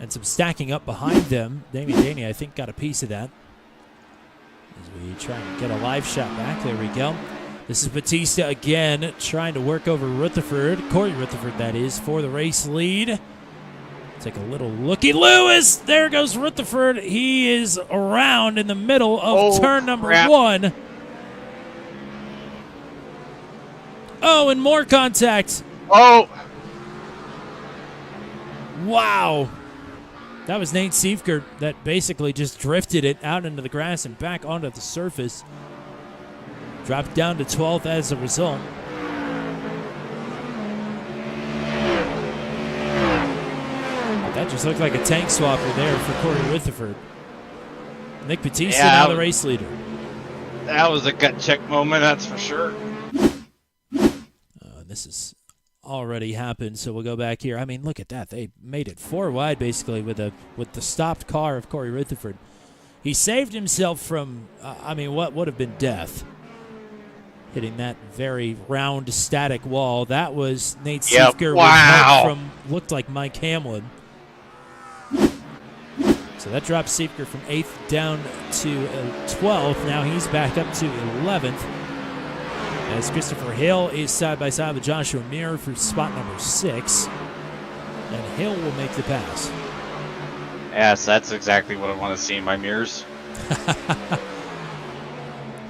S6: And some stacking up behind them. Damien Daney, I think, got a piece of that. As we try and get a live shot back. There we go. This is Batista again, trying to work over Rutherford. Corey Rutherford, that is, for the race lead. Take a little looky. Lewis! There goes Rutherford. He is around in the middle of turn number 1. Oh, and more contact.
S5: Oh!
S6: Wow. That was Nate Siefker that basically just drifted it out into the grass and back onto the surface. Dropped down to 12th as a result. That just looked like a tank swapper there for Corey Rutherford. Nick Batista now the race leader.
S5: That was a gut check moment, that's for sure.
S6: This has already happened, so we'll go back here. I mean, look at that. They made it 4 wide basically with the stopped car of Corey Rutherford. He saved himself from, what would have been death. Hitting that very round, static wall. That was Nate Siefker.
S5: Wow.
S6: From looked like Mike Hamlin. So that drops Siefker from 8th down to 12th. Now he's back up to 11th. As Christopher Hill is side by side with Joshua Mir for spot number 6. And Hill will make the pass.
S5: Yes, that's exactly what I want to see in my mirrors.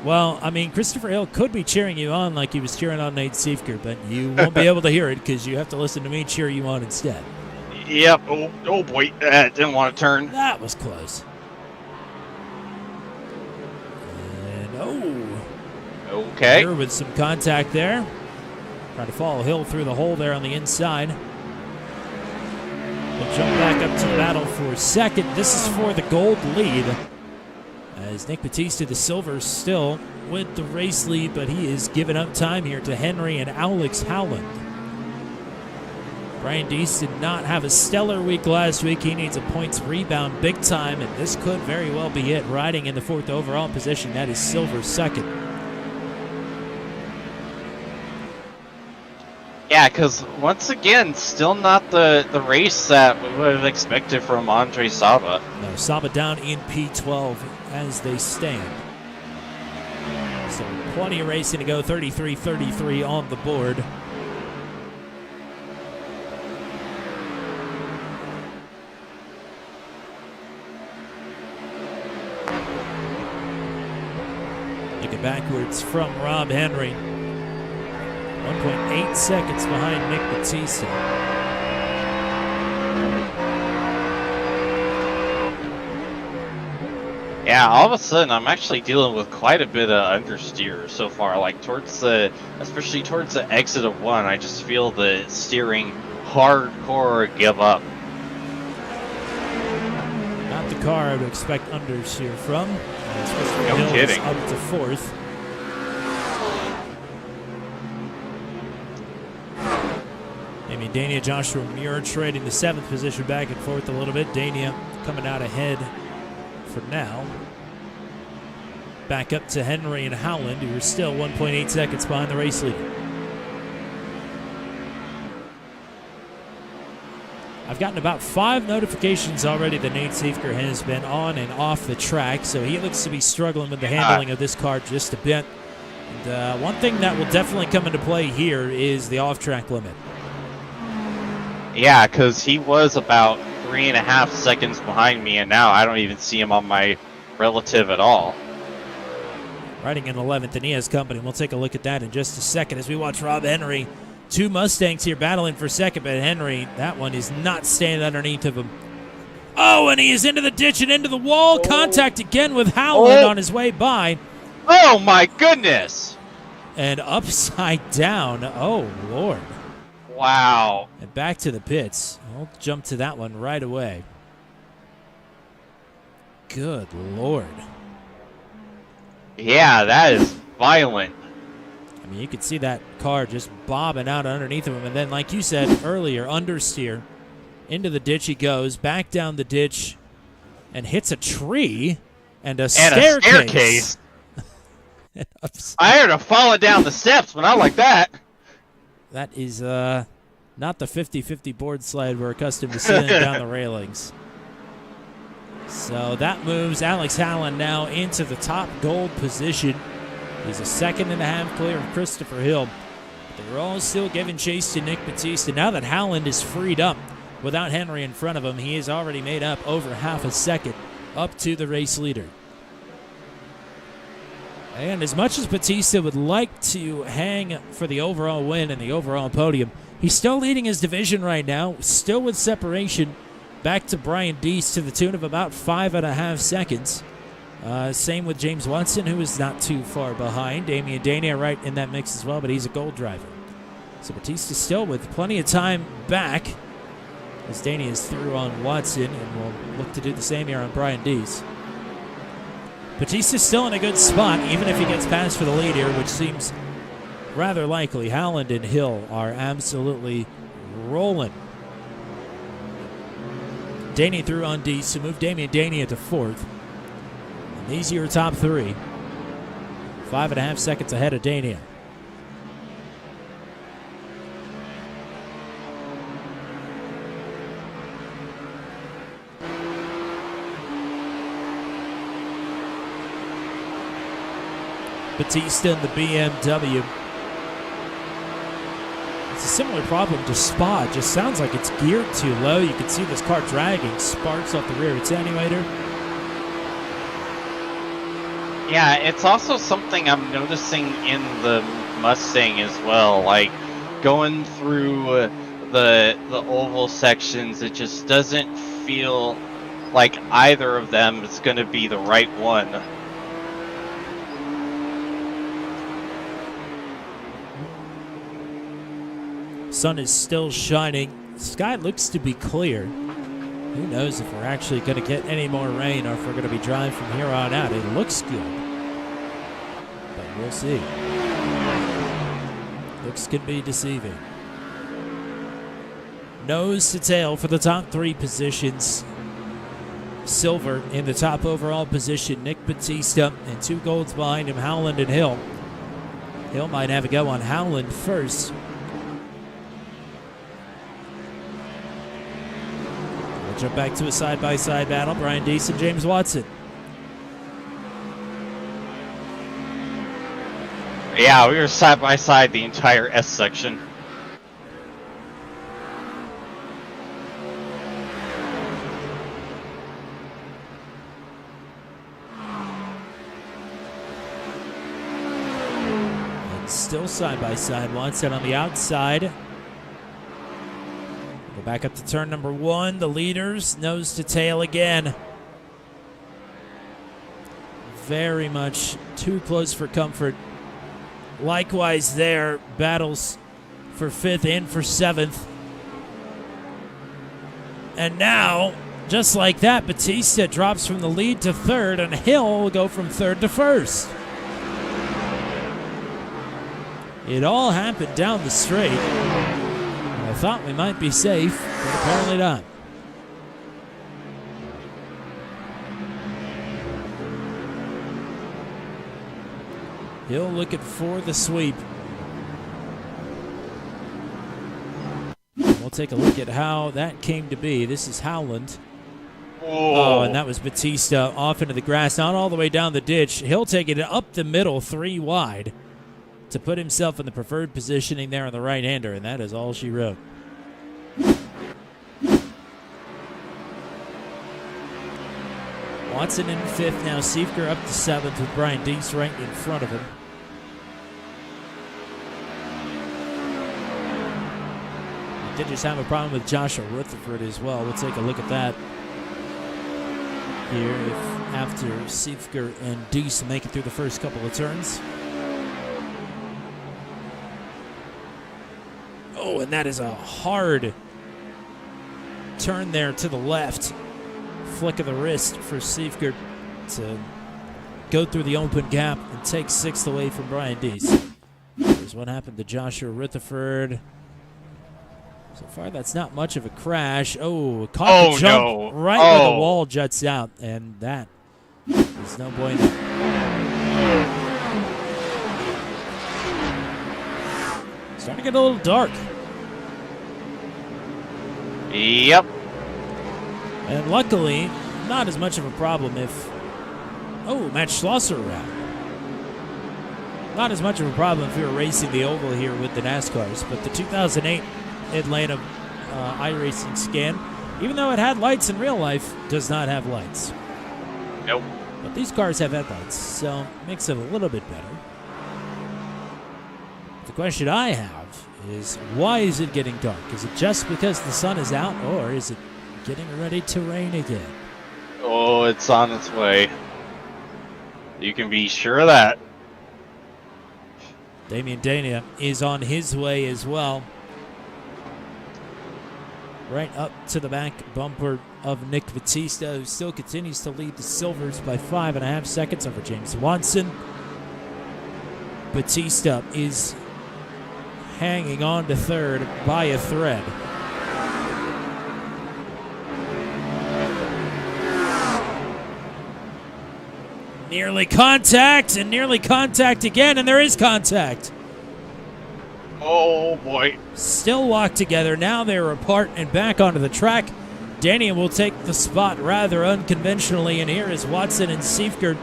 S6: Well, I mean, Christopher Hill could be cheering you on like he was cheering on Nate Siefker, but you won't be able to hear it because you have to listen to me cheer you on instead.
S5: Yep. Oh boy. Didn't want to turn.
S6: That was close. And
S5: okay.
S6: Here with some contact there. Trying to follow Hill through the hole there on the inside. We'll jump back up to the battle for second. This is for the gold lead. As Nick Batista, the silver, still with the race lead, but he is giving up time here to Henry and Alex Howland. Brian Deese did not have a stellar week last week. He needs a points rebound big time, and this could very well be it. Riding in the 4th overall position, that is Silver's second.
S5: Yeah, because once again, still not the race that we would have expected from Andre Saba.
S6: No, Saba down in P12 as they stand. So plenty of racing to go, 33-33 on the board. Looking backwards from Rob Henry. 1.8 seconds behind Nick Batista.
S5: Yeah, all of a sudden I'm actually dealing with quite a bit of understeer so far. Like especially towards the exit of 1, I just feel the steering hardcore give up.
S6: Not the car I would expect understeer from.
S5: No kidding.
S6: Up to 4th. Amy Dania, Joshua Muir trading the 7th position back and forth a little bit. Dania coming out ahead for now. Back up to Henry and Howland, who are still 1.8 seconds behind the race leader. I've gotten about 5 notifications already that Nate Siefker has been on and off the track, so he looks to be struggling with the handling of this car just a bit. And one thing that will definitely come into play here is the off-track limit.
S5: Yeah, because he was about 3.5 seconds behind me, and now I don't even see him on my relative at all.
S6: Riding in 11th, and he has company. We'll take a look at that in just a second as we watch Rob Henry. 2 Mustangs here battling for second, but Henry, that one is not staying underneath of him. Oh, and he is into the ditch and into the wall. Contact again with Howland on his way by.
S5: Oh, my goodness.
S6: And upside down. Oh, Lord.
S5: Wow.
S6: And back to the pits. I'll jump to that one right away. Good Lord.
S5: Yeah, that is violent.
S6: I mean, you could see that car just bobbing out underneath of him. And then, like you said earlier, understeer. Into the ditch he goes. Back down the ditch. and hits a tree and a
S5: And
S6: staircase.
S5: a staircase. I heard her falling down the steps, but not like that.
S6: That is not the 50-50 board slide we're accustomed to seeing down the railings. So that moves Alex Hallen now into the top gold position. He's a second and a half clear of Christopher Hill. They're all still giving chase to Nick Batista. Now that Howland is freed up without Henry in front of him, he has already made up over half a second up to the race leader. And as much as Batista would like to hang for the overall win and the overall podium, he's still leading his division right now, still with separation back to Brian Deese to the tune of about 5.5 seconds. Same with James Watson, who is not too far behind. Damian Dania right in that mix as well, but he's a gold driver. So Batista still with plenty of time back as Dania is through on Watson, and will look to do the same here on Brian Deese. Batista's still in a good spot, even if he gets past for the lead here, which seems rather likely. Howland and Hill are absolutely rolling. Dania through on Deese to move Damian Dania to fourth. These are your top three. 5.5 seconds ahead of Dania. Batista in the BMW. It's a similar problem to Spa. It just sounds like it's geared too low. You can see this car dragging sparks off the rear attenuator.
S5: Yeah, it's also something I'm noticing in the Mustang as well. Like, going through the oval sections, it just doesn't feel like either of them is going to be the right one.
S6: Sun is still shining. Sky looks to be clear. Who knows if we're actually going to get any more rain or if we're going to be dry from here on out. It looks good, but we'll see. Looks can be deceiving. Nose to tail for the top three positions. Silver in the top overall position, Nick Batista, and 2 golds behind him, Howland and Hill. Hill might have a go on Howland first. We'll jump back to a side-by-side battle. Brian Deese and James Watson.
S5: Yeah, we were side by side the entire S section.
S6: And still side by side. Watson on the outside. Go back up to turn number 1. The leaders nose to tail again. Very much too close for comfort. Likewise there, battles for 5th and for 7th. And now, just like that, Batista drops from the lead to 3rd, and Hill will go from 3rd to 1st. It all happened down the straight. I thought we might be safe, but apparently not. Hill looking for the sweep. We'll take a look at how that came to be. This is Howland. Oh, and that was Batista off into the grass, not all the way down the ditch. Hill taking it up the middle, 3 wide, to put himself in the preferred positioning there on the right-hander, and that is all she wrote. Watson in 5th now. Siefker up to 7th with Brian Deese right in front of him. We did just have a problem with Joshua Rutherford as well. We'll take a look at that here if after Siefker and Deese make it through the first couple of turns. Oh, and that is a hard turn there to the left. Flick of the wrist for Siefker to go through the open gap and take 6th away from Brian Deese. Here's what happened to Joshua Rutherford. So far, that's not much of a crash. Oh, caught the jump
S5: no.
S6: right where the wall juts out, and that is no bueno. Starting to get a little dark.
S5: Yep.
S6: And luckily, not as much of a problem if... Oh, Matt Schlosser around. Not as much of a problem if we were racing the oval here with the NASCARs, but the 2008 Atlanta iRacing scan, even though it had lights in real life, does not have lights.
S5: Nope.
S6: But these cars have headlights, so it makes it a little bit better. The question I have is, why is it getting dark? Is it just because the sun is out, or is it getting ready to rain again?
S5: Oh, it's on its way. You can be sure of that.
S6: Damian Dania is on his way as well. Right up to the back bumper of Nick Batista, who still continues to lead the Silvers by 5.5 seconds over James Watson. Batista is hanging on to third by a thread. Nearly contact, and nearly contact again, and there is contact.
S5: Oh, boy.
S6: Still locked together. Now they're apart and back onto the track. Daniel will take the spot rather unconventionally, and here is Watson and Seifert.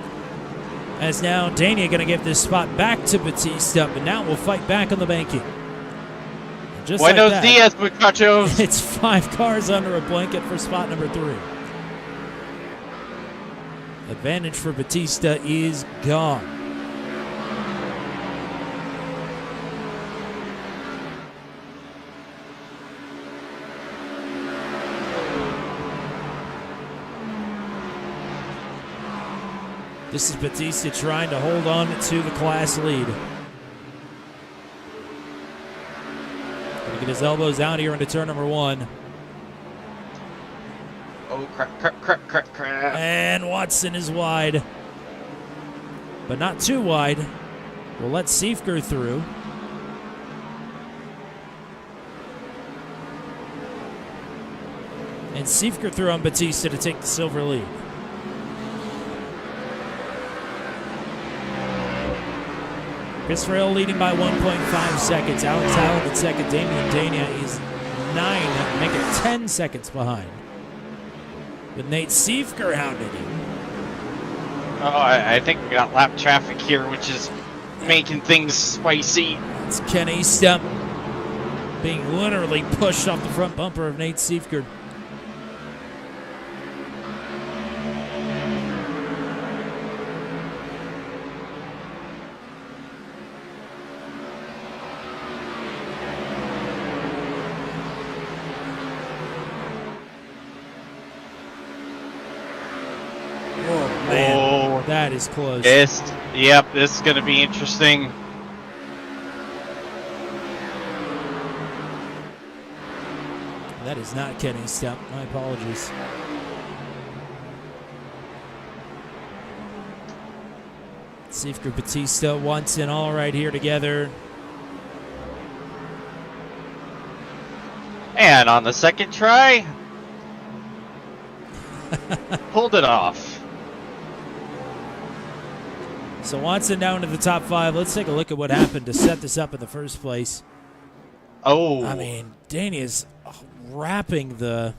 S6: As now Dania going to give this spot back to Batista, but now we'll fight back on the banking. Just
S5: Buenos
S6: like that,
S5: dias, muchachos.
S6: it's 5 cars under a blanket for spot number 3. Advantage for Batista is gone. This is Batista trying to hold on to the class lead. Gonna get his elbows out here into turn number 1.
S5: Oh, crap.
S6: And Watson is wide. But not too wide. We'll let Seifert through. And Seifert through on Batista to take the silver lead. Christopher Hill leading by 1.5 seconds. Alex Howard at second. Damian Dania is 9, make it 10 seconds behind. With Nate Seifert hounding him.
S5: Oh, I think we got lap traffic here, which is making things spicy.
S6: It's Kenny Step being literally pushed off the front bumper of Nate Seifert. That is close.
S5: This is going to be interesting.
S6: That is not Kenny's step. My apologies. Seifert, Batista, Watson, all right here together.
S5: And on the second try, pulled it off.
S6: So Watson down to the top 5. Let's take a look at what happened to set this up in the first place.
S5: Oh.
S6: I mean, Danny is wrapping the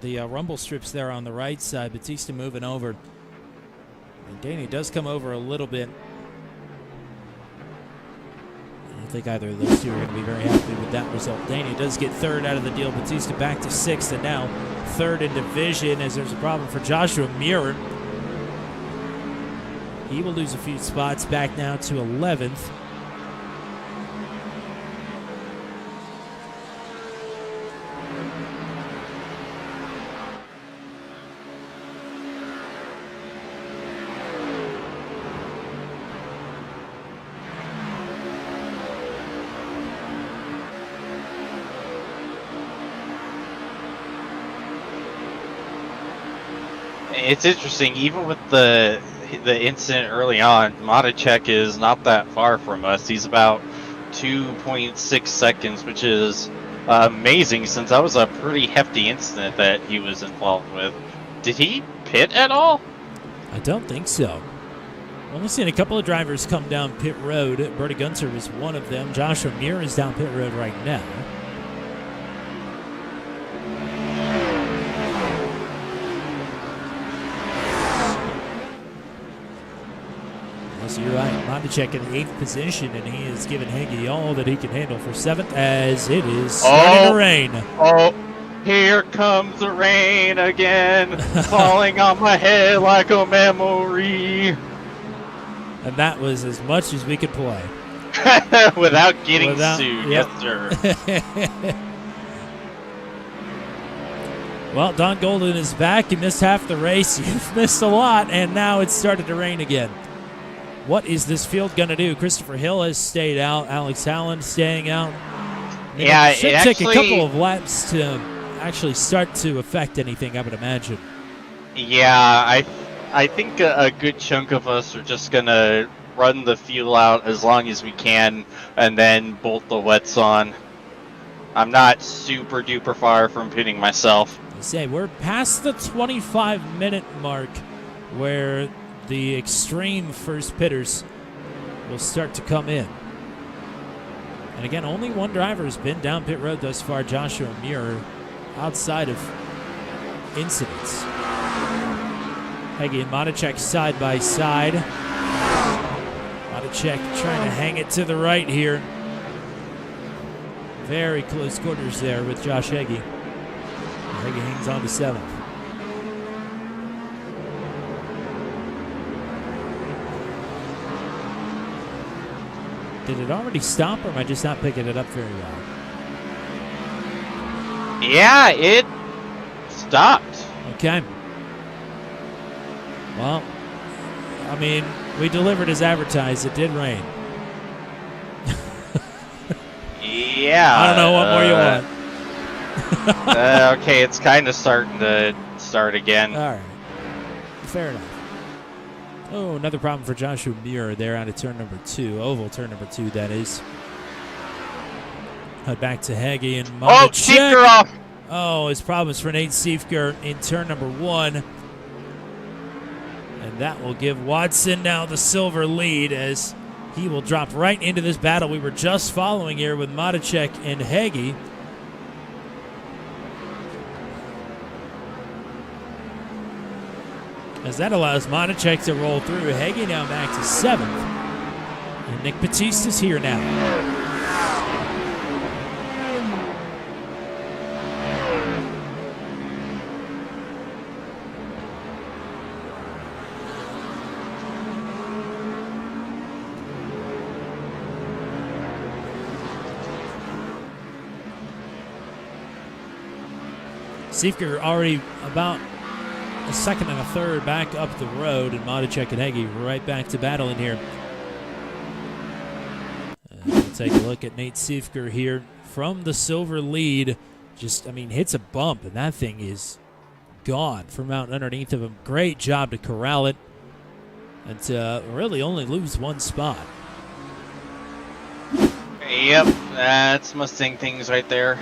S6: rumble strips there on the right side. Batista moving over. And Danny does come over a little bit. I don't think either of those two are going to be very happy with that result. Danny does get third out of the deal. Batista back to 6th, and now third in division as there's a problem for Joshua Muir. He will lose a few spots, back now to 11th.
S5: It's interesting, even with the incident early on, Matichek is not that far from us. He's about 2.6 seconds, which is amazing since that was a pretty hefty incident that he was involved with. Did he pit at all?
S6: I don't think so. I've only seen a couple of drivers come down pit road. Bertie Gunter was one of them. Josh O'Meara is down pit road right now. So you're right. Mondacek in the 8th position, and he is giving Hagee all that he can handle for 7th as it is starting to rain.
S5: Oh, here comes the rain again, falling on my head like a memory.
S6: And that was as much as we could play.
S5: Without getting sued.
S6: Yep.
S5: Yes, sir.
S6: Well, Don Golden is back. You missed half the race. You've missed a lot, and now it's started to rain again. What is this field going to do? Christopher Hill has stayed out. Alex Allen staying out.
S5: Yeah,
S6: it should take a couple of laps to actually start to affect anything, I would imagine.
S5: Yeah, I think a good chunk of us are just going to run the fuel out as long as we can and then bolt the wets on. I'm not super duper far from pitting myself.
S6: I say we're past the 25-minute mark where the extreme first pitters will start to come in. And again, only one driver has been down pit road thus far, Joshua Muir, outside of incidents. Hagee and Monacek side by side. Monacek trying to hang it to the right here. Very close quarters there with Josh Hagee. Hagee hangs on to 7th. Did it already stop, or am I just not picking it up very well?
S5: Yeah, it stopped.
S6: Okay. Well, I mean, we delivered as advertised. It did rain.
S5: Yeah.
S6: I don't know what more you want.
S5: Okay, it's kind of starting to start again.
S6: All right. Fair enough. Oh, another problem for Joshua Muir there out of turn number 2. Oval turn number 2, that is. Head back to Hagee and
S5: Oh, Siefker off.
S6: Oh, his problems for Nate Siefker in turn number 1. And that will give Watson now the silver lead as he will drop right into this battle we were just following here with Matacek and Hagee. As that allows Monacek to roll through. Hagee now back to 7th. And Nick Batista's here now. Siefker already about a second and a third back up the road, and Matacek and Hagee right back to battle in here. We'll take a look at Nate Siefker here from the silver lead. Just, I mean, hits a bump, and that thing is gone from out underneath of him. Great job to corral it and to really only lose one spot.
S5: Yep, that's Mustang things right there.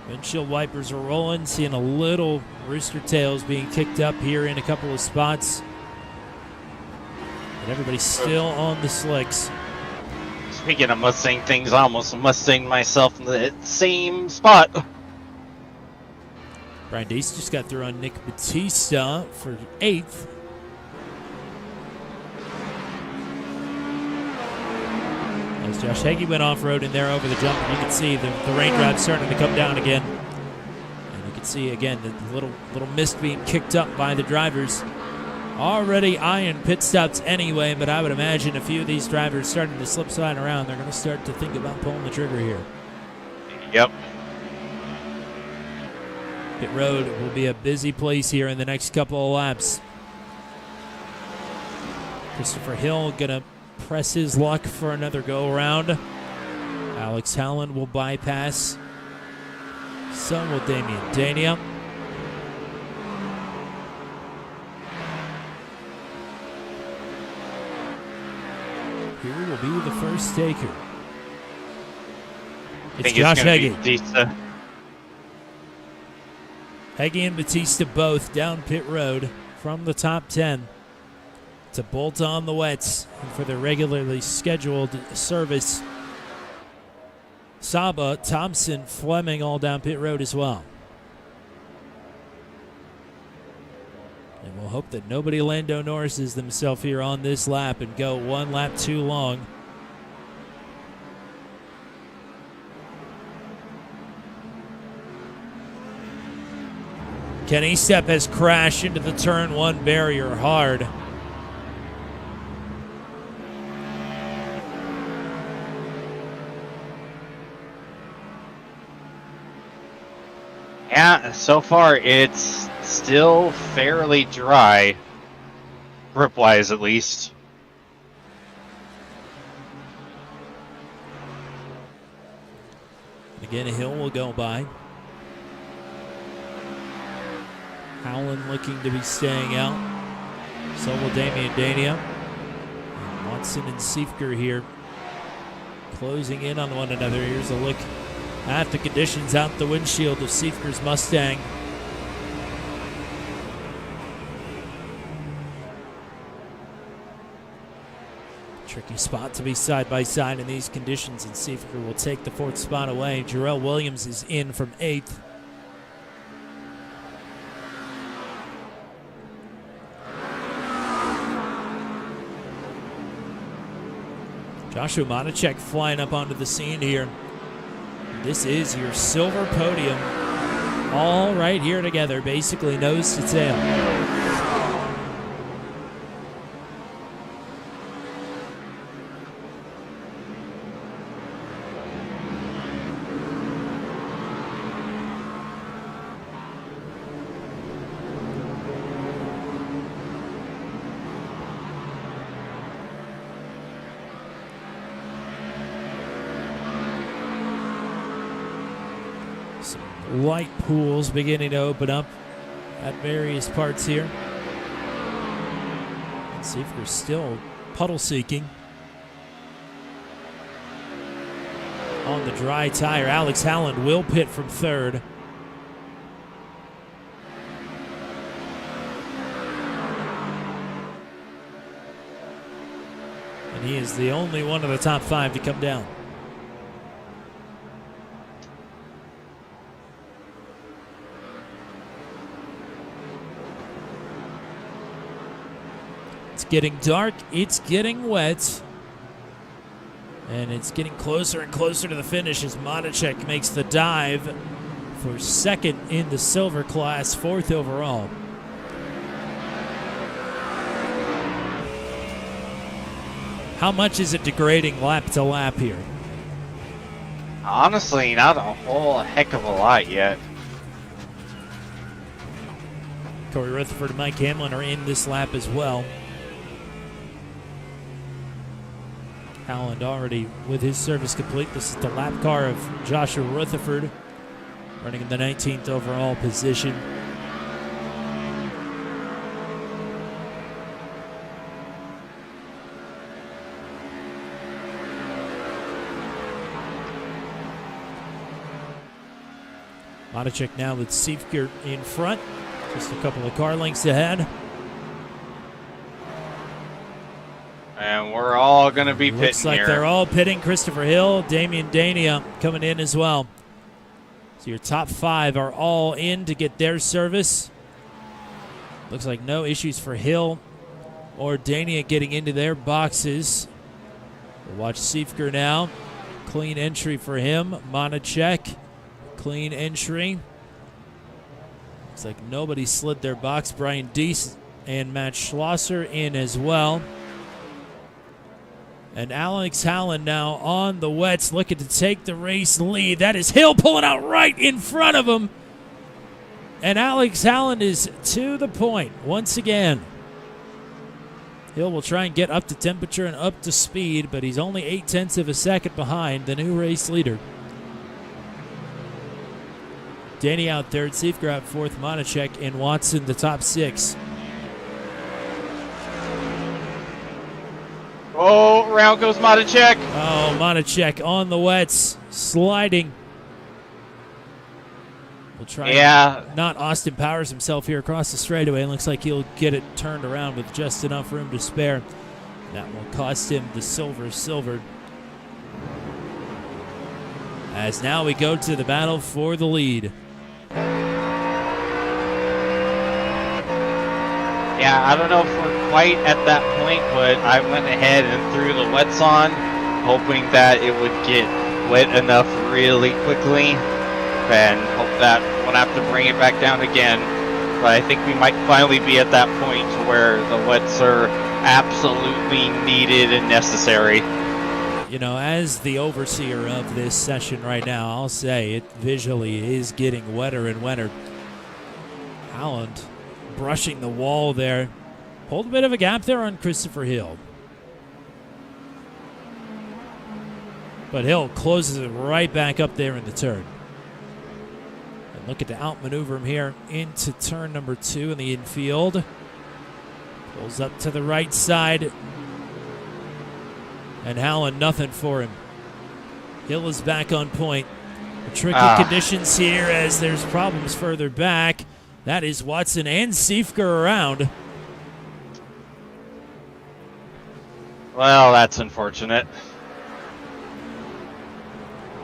S6: Windshield wipers are rolling, seeing a little rooster tails being kicked up here in a couple of spots. But everybody's still on the slicks.
S5: Speaking of Mustang things, I almost Mustang myself in the same spot.
S6: Brian Deese just got through on Nick Batista for 8th. As Josh Hagee went off-road in there over the jump, and you can see the raindrops starting to come down again. And you can see, again, the little mist being kicked up by the drivers. Already eyeing pit stops anyway, but I would imagine a few of these drivers starting to slip slide around. They're going to start to think about pulling the trigger here.
S5: Yep.
S6: Pit road will be a busy place here in the next couple of laps. Christopher Hill going to press his luck for another go-around. Alex Howland will bypass. So will Damian Dania. will be the first taker?
S5: I
S6: It's
S5: think
S6: Josh
S5: it's gonna be
S6: Heggie.
S5: Batista.
S6: Heggie and Batista both down pit road from the top 10 to bolt on the wets and for their regularly scheduled service. Saba, Thompson, Fleming all down pit road as well. And we'll hope that nobody Lando Norrises themselves here on this lap and go one lap too long. Kenny Stepp has crashed into the turn 1 barrier hard.
S5: Yeah, so far it's still fairly dry, grip-wise at least.
S6: Again, Hill will go by. Howland looking to be staying out. So will Damian Dania. And Watson and Siefker here closing in on one another. Here's a look at the conditions out the windshield of Siefker's Mustang. Tricky spot to be side by side in these conditions, and Siefker will take the 4th spot away. Jarrell Williams is in from 8th. Joshua Monacek flying up onto the scene here. This is your silver podium. All right here together, basically nose to tail. Light pools beginning to open up at various parts here. And Siefker's still puddle seeking. On the dry tire, Alex Howland will pit from 3rd. And he is the only one of the top 5 to come down. Getting dark, it's getting wet, and it's getting closer and closer to the finish as Monacek makes the dive for 2nd in the silver class, 4th overall. How much is it degrading lap to lap here?
S5: Honestly, not a whole heck of a lot yet.
S6: Corey Rutherford and Mike Hamlin are in this lap as well. Howland already with his service complete. This is the lap car of Joshua Rutherford, running in the 19th overall position. Monacek now with Siefker in front, just a couple of car lengths ahead.
S5: And we're all going to be pitting
S6: Looks like
S5: here.
S6: they're all pitting. Christopher Hill, Damian Dania coming in as well. So your top 5 are all in to get their service. Looks like no issues for Hill or Dania getting into their boxes. We'll watch Siefker now. Clean entry for him. Monacek, clean entry. Looks like nobody slid their box. Brian Deese and Matt Schlosser in as well. And Alex Howland now on the wets, looking to take the race lead. That is Hill pulling out right in front of him. And Alex Howland is to the point once again. Hill will try and get up to temperature and up to speed, but he's only 0.8 of a second behind the new race leader. Danny out 3rd, Siefker out 4th, Monacek and Watson the top 6.
S5: Oh, round goes Matacek.
S6: Oh, Matacek on the wets, sliding. We'll try.
S5: Yeah.
S6: Not Austin Powers himself here across the straightaway. It looks like he'll get it turned around with just enough room to spare. That will cost him the silver. As now we go to the battle for the lead.
S5: Yeah, I don't know if we're quite at that point, but I went ahead and threw the wets on, hoping that it would get wet enough really quickly, and hope that won't have to bring it back down again. But I think we might finally be at that point to where the wets are absolutely needed and necessary.
S6: You know, as the overseer of this session right now, I'll say it visually is getting wetter and wetter. Howland brushing the wall there. Pulled a bit of a gap there on Christopher Hill. But Hill closes it right back up there in the turn. And looking to outmaneuver him here into turn number 2 in the infield. Pulls up to the right side. And Howland, nothing for him. Hill is back on point. The tricky conditions here as there's problems further back. That is Watson and Siefker around.
S5: Well, that's unfortunate.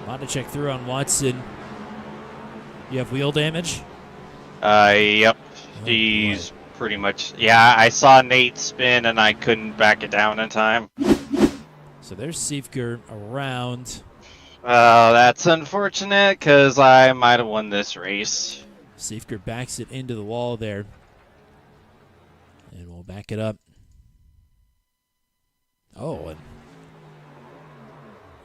S6: Matacek through on Watson. You have wheel damage?
S5: Yep. He's pretty much... Yeah, I saw Nate spin and I couldn't back it down in time.
S6: So there's Siefker around.
S5: Oh, that's unfortunate because I might have won this race.
S6: Siefker backs it into the wall there. And we'll back it up. Oh, and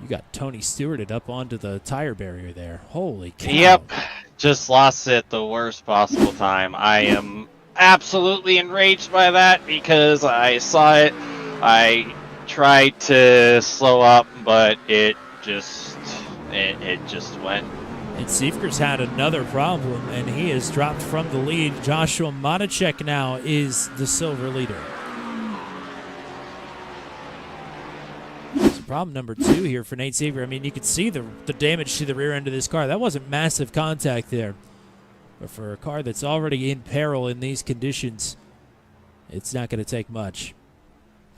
S6: you got Tony Stewarted up onto the tire barrier there. Holy cow.
S5: Yep. Just lost it the worst possible time. I am absolutely enraged by that because I saw it. I tried to slow up, but it just went.
S6: And Siefker's had another problem, and he has dropped from the lead. Joshua Matacek now is the silver leader. So problem number 2 here for Nate Siefker. I mean, you could see the damage to the rear end of this car. That wasn't massive contact there. But for a car that's already in peril in these conditions, it's not going to take much.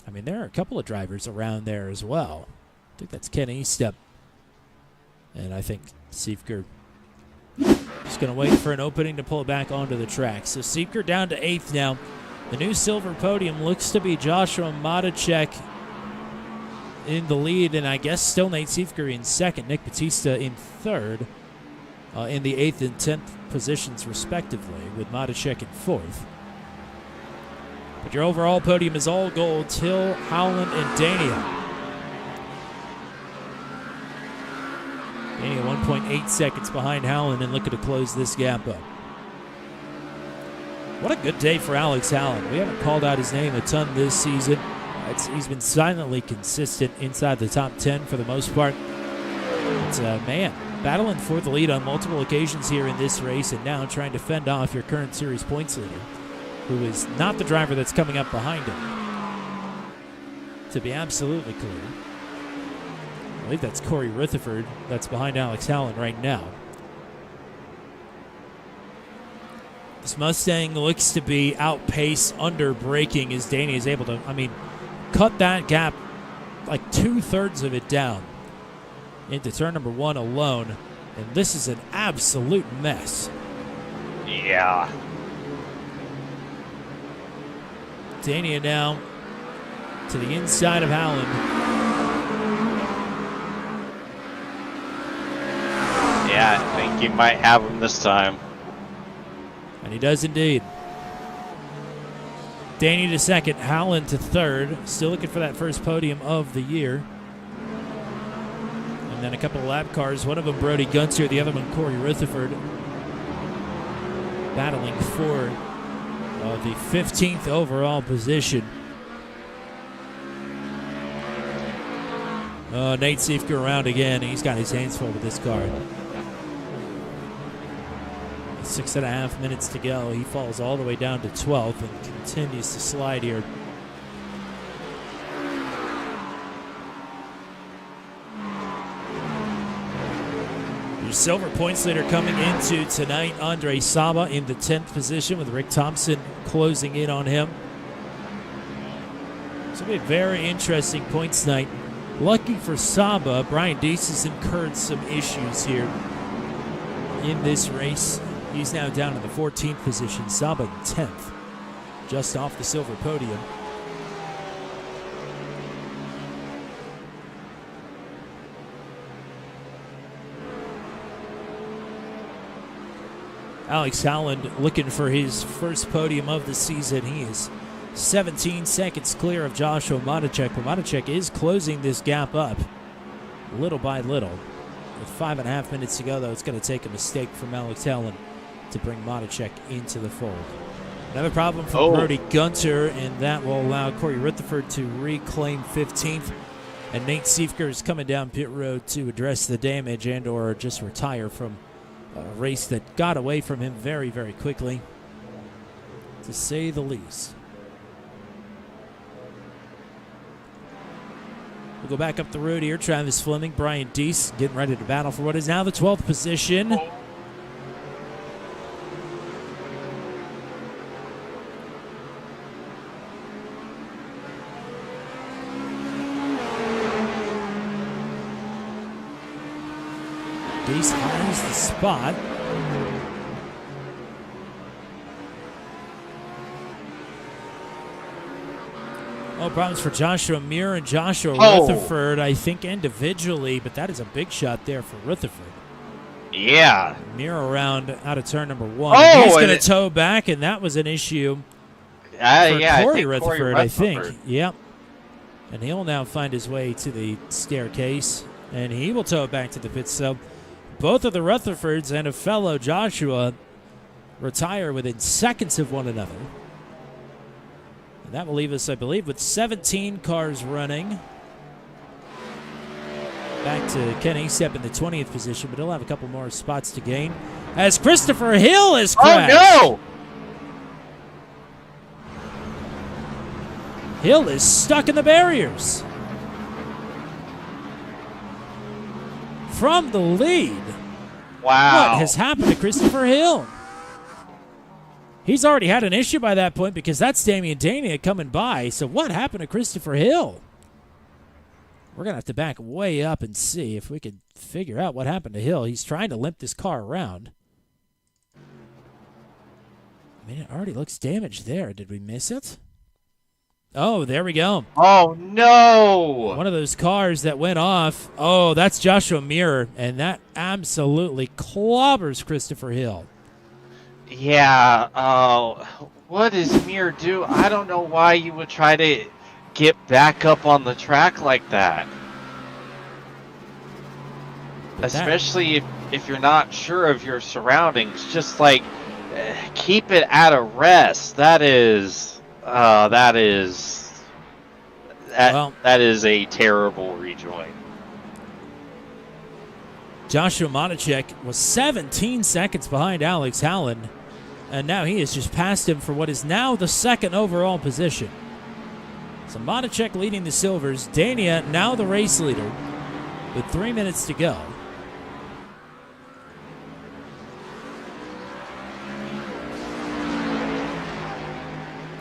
S6: I mean, there are a couple of drivers around there as well. I think that's Ken Eastep. And I think Siefker is going to wait for an opening to pull it back onto the track. So Siefker down to 8th now. The new silver podium looks to be Joshua Matacek in the lead, and I guess still Nate Siefker in 2nd, Nick Batista in 3rd, in the 8th and 10th positions respectively, with Matacek in 4th. But your overall podium is all gold. Hill, Howland, and Dania. Dania 1.8 seconds behind Howland and looking to close this gap up. What a good day for Alex Howland. We haven't called out his name a ton this season. He's been silently consistent inside the top 10 for the most part. It's a man battling for the lead on multiple occasions here in this race, and now trying to fend off your current series points leader, who is not the driver that's coming up behind him. To be absolutely clear, I believe that's Corey Rutherford that's behind Alex Howland right now. This Mustang looks to be outpace under braking as Danny is able to, cut that gap like 2/3 of it down into turn number 1 alone. And this is an absolute mess.
S5: Yeah.
S6: Dania now to the inside of Howland.
S5: Yeah, I think he might have him this time.
S6: And he does indeed. Danny to 2nd, Howland to 3rd. Still looking for that first podium of the year. And then a couple of lap cars. One of them Brody Gunter, the other one Corey Rutherford. Battling for the 15th overall position. Nate Siefker around again. He's got his hands full with this car. 6.5 minutes to go. He falls all the way down to 12th and continues to slide here. silver points leader coming into tonight, Andre Saba in the 10th position with Rick Thompson closing in on him. It's going to be a very interesting points night. Lucky for Saba, Brian Deese has incurred some issues here in this race. He's now down in the 14th position, Saba in 10th, just off the silver podium. Alex Howland looking for his first podium of the season. He is 17 seconds clear of Joshua Monacek, but Monacek is closing this gap up little by little. With 5.5 minutes to go, though, it's going to take a mistake from Alex Howland to bring Monacek into the fold. Another problem for Brody Gunter, and that will allow Corey Rutherford to reclaim 15th. And Nate Siefker is coming down pit road to address the damage and or just retire from a race that got away from him very, very quickly, to say the least. We'll go back up the road here. Travis Fleming, Brian Deese getting ready to battle for what is now the 12th position. Deese has the spot. Oh, problems for Joshua Muir and Joshua Rutherford, I think individually, but that is a big shot there for Rutherford.
S5: Yeah.
S6: Muir around out of turn number 1. He's going to tow back, and that was an issue for Corey Rutherford, I think. Yep. And he'll now find his way to the staircase, and he will tow it back to the pit. So both of the Rutherfords and a fellow Joshua retire within seconds of one another. And that will leave us, I believe, with 17 cars running. Back to Ken Asep in the 20th position, but he'll have a couple more spots to gain as Christopher Hill is crashed.
S5: Oh,
S6: no! Hill is stuck in the barriers. From the lead.
S5: Wow.
S6: What has happened to Christopher Hill? He's already had an issue by that point because that's Damian Dania coming by. So what happened to Christopher Hill? We're going to have to back way up and see if we can figure out what happened to Hill. He's trying to limp this car around. I mean, it already looks damaged there. Did we miss it? Oh, there we go.
S5: Oh, no.
S6: One of those cars that went off. Oh, that's Joshua Muir, and that absolutely clobbers Christopher Hill.
S5: Yeah. What does Muir do? I don't know why you would try to get back up on the track like that. Especially if you're not sure of your surroundings. Just like keep it at a rest. That is a terrible rejoin.
S6: Joshua Monacek was 17 seconds behind Alex Howland, and now he has just passed him for what is now the second overall position. So Monacek leading the silvers. Dania now the race leader with 3 minutes to go.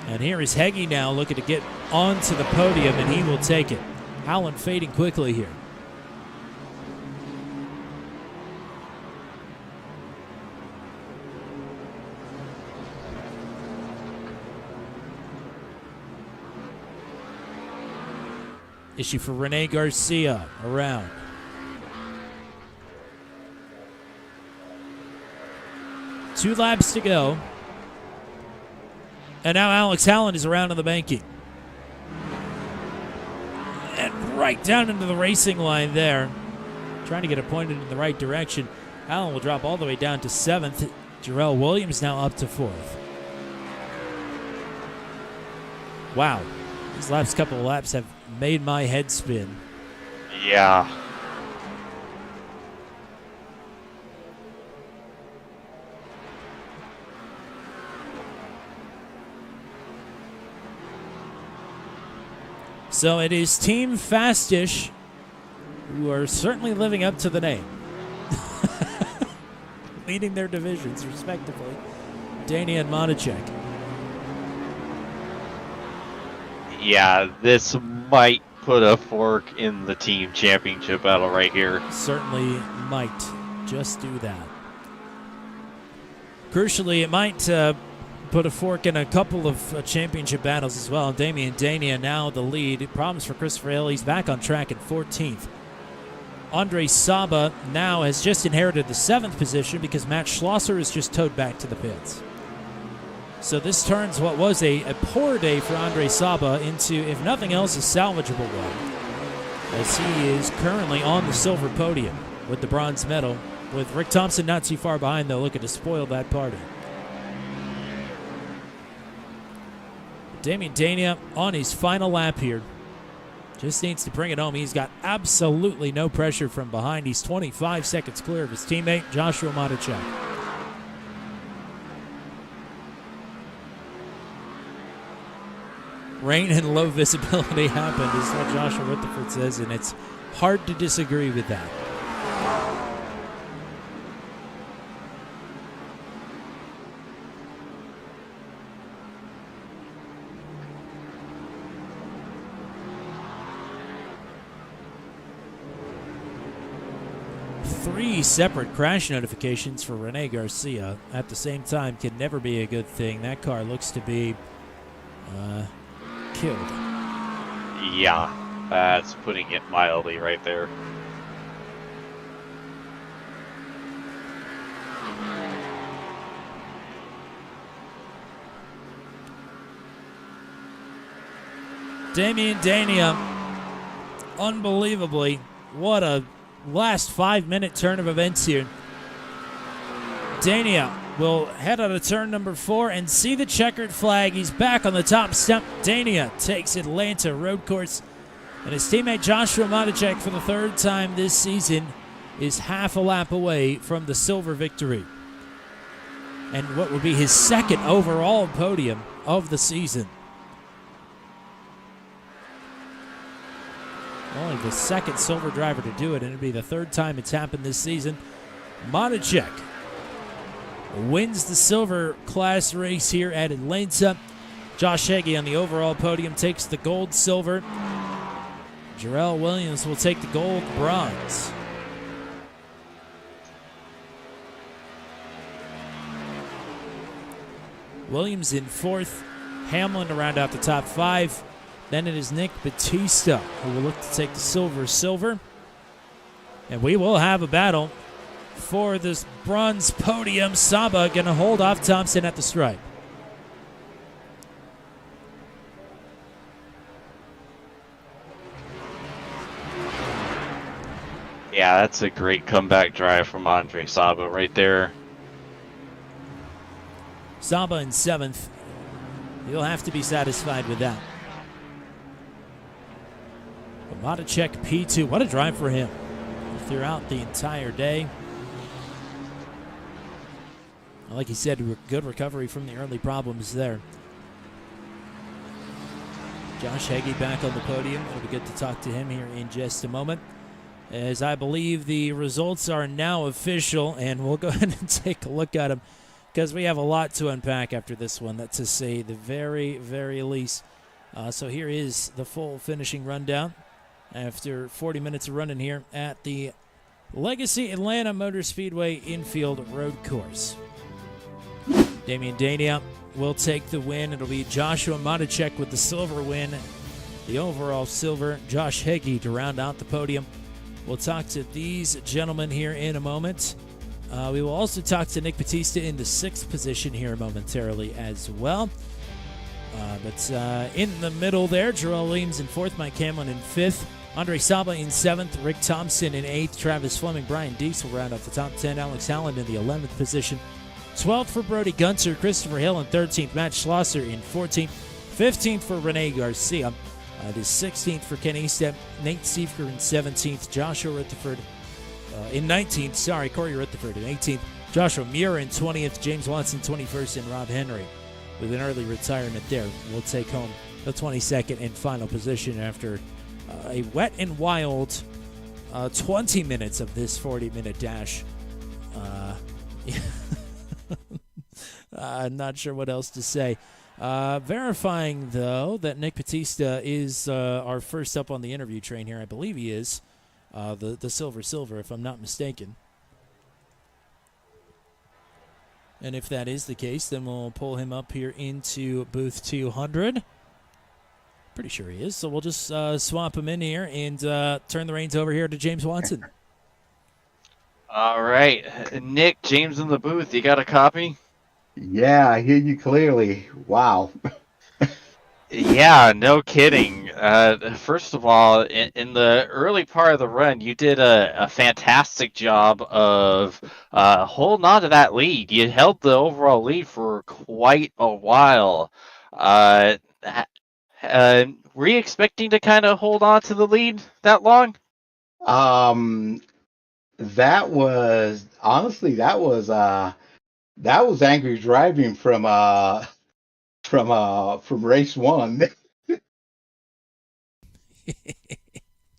S6: And here is Heggie now looking to get onto the podium, and he will take it. Howland fading quickly here. Issue for Rene Garcia around. Two laps to go. And now Alex Howland is around on the banking. And right down into the racing line there. Trying to get it pointed in the right direction. Howland will drop all the way down to 7th. Jarrell Williams now up to 4th. Wow. These last couple of laps have made my head spin.
S5: Yeah.
S6: So it is Team Fastish, who are certainly living up to the name. leading their divisions, respectively. Dania and Monacek.
S5: Yeah, this might put a fork in the team championship battle right here.
S6: Certainly might just do that. Crucially, it might put a fork in a couple of championship battles as well. Damian Dania now the lead. Problems for Christopher Hill. He's back on track in 14th. Andre Saba now has just inherited the 7th position because Matt Schlosser is just towed back to the pits. So this turns what was a poor day for Andre Saba into, if nothing else, a salvageable one, as he is currently on the silver podium with the bronze medal, with Rick Thompson not too far behind, though, looking to spoil that party. Damian Dania on his final lap here. Just needs to bring it home. He's got absolutely no pressure from behind. He's 25 seconds clear of his teammate, Joshua Monacek. Rain and low visibility happened, is what Joshua Rutherford says, and it's hard to disagree with that. Three separate crash notifications for Rene Garcia at the same time can never be a good thing. That car looks to be killed.
S5: Yeah, that's putting it mildly right there.
S6: Damian Dania, unbelievably, what a last 5-minute turn of events here. Dania will head out of turn number 4 and see the checkered flag. He's back on the top step. Dania takes Atlanta road course. And his teammate Joshua Monacek, for the 3rd time this season, is half a lap away from the silver victory. And what would be his 2nd overall podium of the season. Only the 2nd silver driver to do it, and it'll be the 3rd time it's happened this season. Monacek wins the silver class race here at Atlanta. Josh Heggie on the overall podium takes the gold, silver. Jarrell Williams will take the gold, bronze. Williams in 4th. Hamlin to round out the top 5. Then it is Nick Batista who will look to take the silver. And we will have a battle for this bronze podium. Saba going to hold off Thompson at the stripe.
S5: Yeah, that's a great comeback drive from Andre Saba right there.
S6: Saba in 7th. He'll have to be satisfied with that. Monacek P2. What a drive for him throughout the entire day. Like he said, good recovery from the early problems there. Josh Heggie back on the podium. It'll be good to talk to him here in just a moment, as I believe the results are now official, and we'll go ahead and take a look at them because we have a lot to unpack after this one. That's to say the very, very least. So here is the full finishing rundown after 40 minutes of running here at the Legacy Atlanta Motor Speedway infield road course. Damian Dania will take the win. It'll be Joshua Monacek with the silver win, the overall silver. Josh Heggie to round out the podium. We'll talk to these gentlemen here in a moment. We will also talk to Nick Batista in the 6th position here momentarily as well. But in the middle there, Jarrell Williams in 4th, Mike Hamlin in 5th, Andre Saba in 7th, Rick Thompson in 8th, Travis Fleming, Brian Deese will round out the top 10, Alex Allen in the 11th position, 12th for Brody Gunter, Christopher Hill in 13th, Matt Schlosser in 14th, 15th for Rene Garcia, the 16th for Ken Eastep, Nate Seifker in 17th, Joshua Rutherford in 19th, Corey Rutherford in 18th, Joshua Muir in 20th, James Watson 21st, and Rob Henry with an early retirement there will take home the 22nd and final position after a wet and wild 20 minutes of this 40-minute dash I'm not sure what else to say. Verifying, though, that Nick Batista is our first up on the interview train here. I believe he is. The Silver, if I'm not mistaken. And if that is the case, then we'll pull him up here into booth 200. Pretty sure he is. So we'll just swap him in here and turn the reins over here to James Watson.
S5: All right, Nick, James in the booth. You got a copy?
S11: Yeah, I hear you clearly. Wow.
S5: Yeah, no kidding. First of all, in the early part of the run, you did a fantastic job of holding on to that lead. You held the overall lead for quite a while. Were you expecting to kind of hold on to the lead that long?
S11: That was honestly that was angry driving from race one.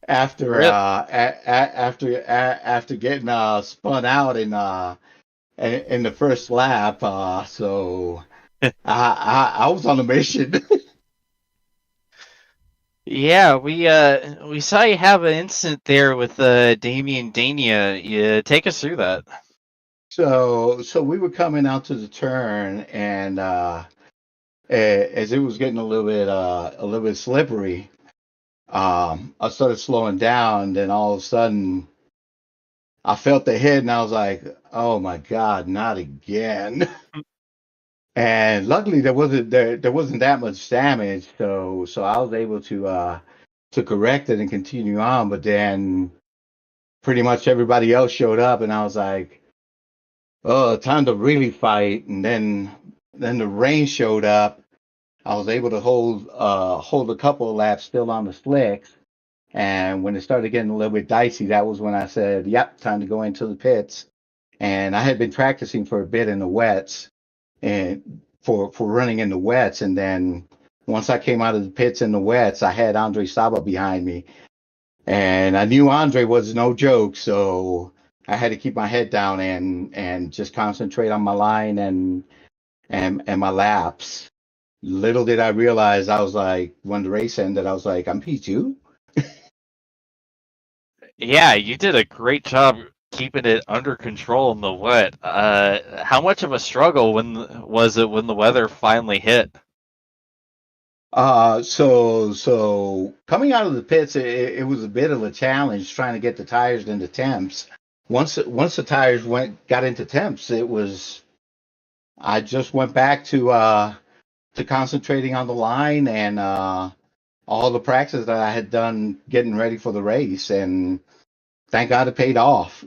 S11: After after getting spun out in the first lap, so I was on a mission.
S5: Yeah, we saw you have an incident there with Damien Dania. Yeah, take us through that.
S11: So we were coming out to the turn, and as it was getting a little bit slippery, I started slowing down. Then all of a sudden, I felt the hit, and I was like, "Oh my God, not again!" And luckily, there wasn't that much damage, so I was able to correct it and continue on. But then, pretty much everybody else showed up, and I was like, "Oh, time to really fight!" And then the rain showed up. I was able to hold a couple of laps still on the slicks. And when it started getting a little bit dicey, that was when I said, "Yep, time to go into the pits." And I had been practicing for a bit in the wets, and for running in the wets. And then once I came out of the pits in the wets, I had Andre Saba behind me, and I knew Andre was no joke, so I had to keep my head down and just concentrate on my line and my laps. Little did I realize, I was like, when the race ended, I was like, I'm P2.
S5: Yeah, you did a great job keeping it under control in the wet. How much of a struggle was it when the weather finally hit?
S11: So coming out of the pits, it was a bit of a challenge trying to get the tires into temps. Once the tires got into temps, I just went back to concentrating on the line and all the practice that I had done getting ready for the race, and thank God it paid off.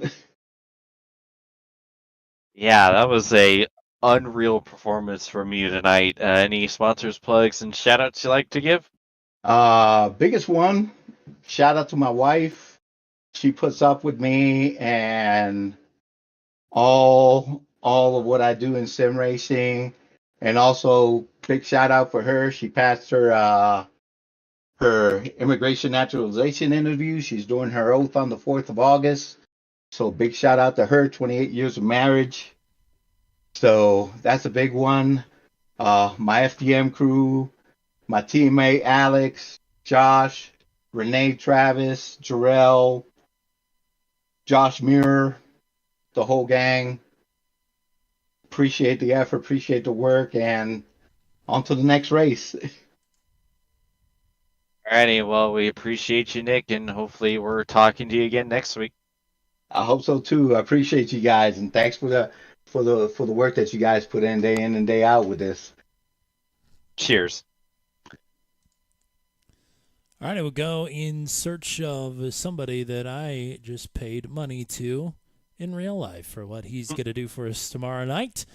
S5: Yeah, that was a unreal performance from you tonight. Any sponsors, plugs, and shout outs you like to give?
S11: Biggest one, shout out to my wife. She puts up with me and all of what I do in sim racing, and also big shout out for her. She passed her immigration naturalization interview. She's doing her oath on the 4th of August. So big shout out to her, 28 years of marriage. So that's a big one. My FDM crew, my teammate Alex, Josh, Renee Travis, Jarrell, Josh Muir, the whole gang. Appreciate the effort, appreciate the work, and on to the next race.
S5: Alrighty, well, we appreciate you, Nick, and hopefully we're talking to you again next week.
S11: I hope so too. I appreciate you guys, and thanks for the work that you guys put in and day out with this.
S5: Cheers.
S6: All right, I will go in search of somebody that I just paid money to in real life for what he's going to do for us tomorrow night.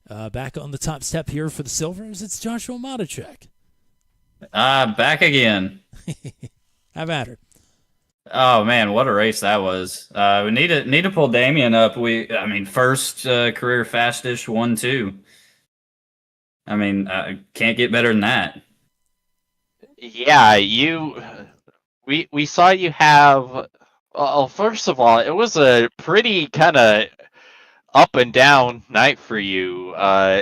S6: Back on the top step here for the Silvers, it's Joshua Matichek.
S12: Back again.
S6: Have at her.
S12: Oh man, what a race that was! We need to pull Damien up. First career fastest 1-2. Can't get better than that.
S5: Yeah, we saw you have. Well, first of all, it was a pretty kind of up and down night for you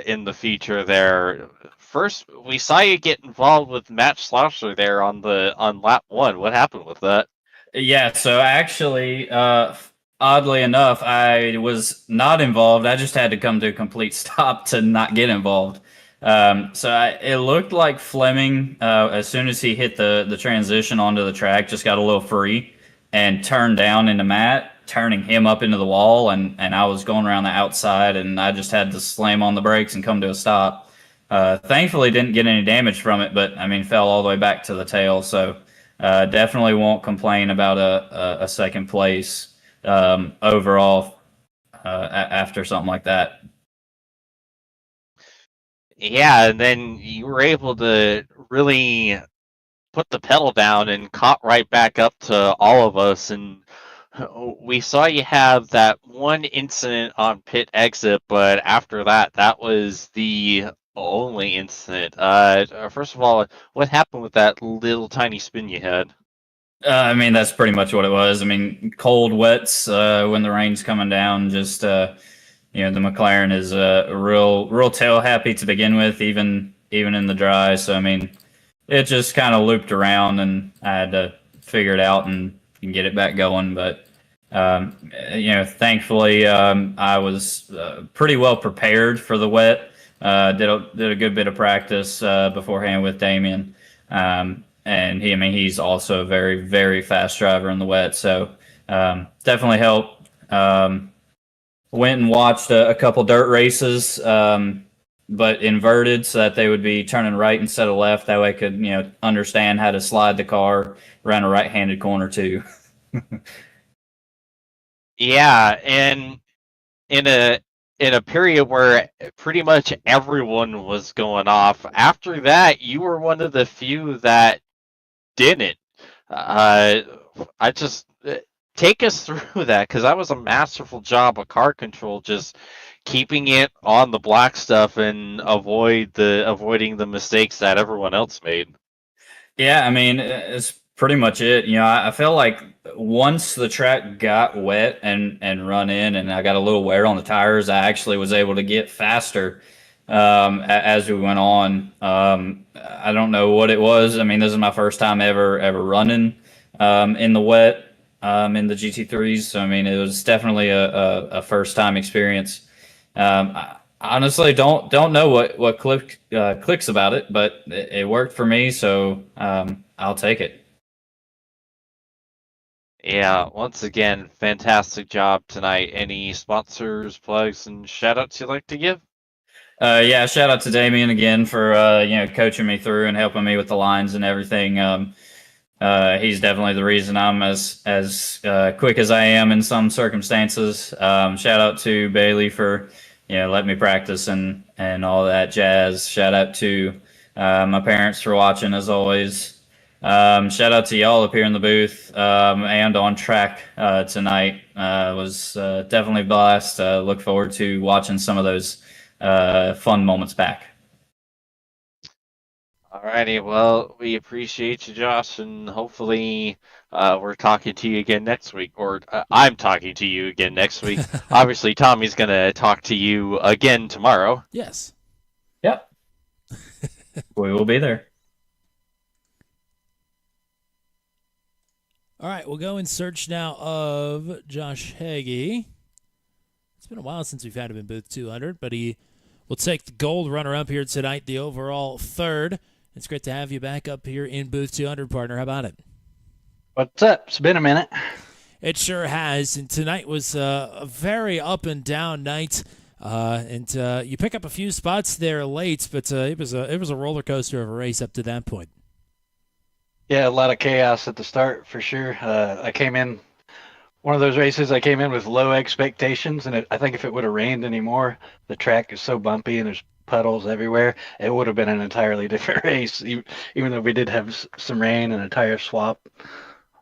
S5: in the feature there. First, we saw you get involved with Matt Schlosser there on lap 1. What happened with that?
S12: Yeah, so actually, oddly enough, I was not involved. I just had to come to a complete stop to not get involved. It looked like Fleming, as soon as he hit the transition onto the track, just got a little free and turned down into Matt, turning him up into the wall, and I was going around the outside, and I just had to slam on the brakes and come to a stop. Thankfully, didn't get any damage from it, but I mean, fell all the way back to the tail. So definitely won't complain about a second place overall after something like that.
S5: Yeah, and then you were able to really put the pedal down and caught right back up to all of us. And we saw you have that one incident on pit exit, but after that, that was the only incident. First of all, what happened with that little tiny spin you had?
S12: I mean, that's pretty much what it was. I mean, cold wets when the rain's coming down. Just the McLaren is real tail happy to begin with, even in the dry. So I mean, it just kind of looped around, and I had to figure it out and get it back going. But thankfully, I was pretty well prepared for the wet. Did a good bit of practice beforehand with Damien. And he's also a very, very fast driver in the wet, so definitely helped. Went and watched a couple dirt races, but inverted so that they would be turning right instead of left. That way I could, understand how to slide the car around a right-handed corner too.
S5: Yeah, and in a period where pretty much everyone was going off, after that, you were one of the few that didn't. I just take us through that, because that was a masterful job of car control, just keeping it on the black stuff and avoiding the mistakes that everyone else made.
S12: Yeah, I mean, it's pretty much it. I felt like once the track got wet and run in, and I got a little wear on the tires, I actually was able to get faster as we went on. I don't know what it was. I mean, this is my first time ever running in the wet in the GT3s. So I mean, it was definitely a first time experience. I honestly don't know what clicks about it, but it worked for me, so I'll take it.
S5: Yeah, once again, fantastic job tonight. Any sponsors, plugs, and shout-outs you'd like to give?
S12: Yeah, shout out to Damien again for coaching me through and helping me with the lines and everything. He's definitely the reason I'm as quick as I am in some circumstances. Shout out to Bailey for letting me practice and all that jazz. Shout out to my parents for watching as always. Shout out to y'all up here in the booth and on track tonight. Was definitely blessed. Look forward to watching some of those fun moments back.
S5: Alrighty, well, we appreciate you, Josh, and hopefully we're talking to you again next week, or I'm talking to you again next week. Obviously, Tommy's going to talk to you again tomorrow.
S6: Yes.
S12: Yep. We will be there.
S6: All right, we'll go in search now of Josh Hagee. It's been a while since we've had him in booth 200, but he will take the gold runner-up here tonight, the overall third. It's great to have you back up here in booth 200, partner. How about it?
S13: What's up? It's been a minute.
S6: It sure has, and tonight was a very up-and-down night. And you pick up a few spots there late, but it was a roller coaster of a race up to that point.
S13: Yeah, a lot of chaos at the start for sure. I came in one of those races. I came in with low expectations, and I think if it would have rained anymore, the track is so bumpy and there's puddles everywhere, it would have been an entirely different race. Even though we did have some rain and a tire swap,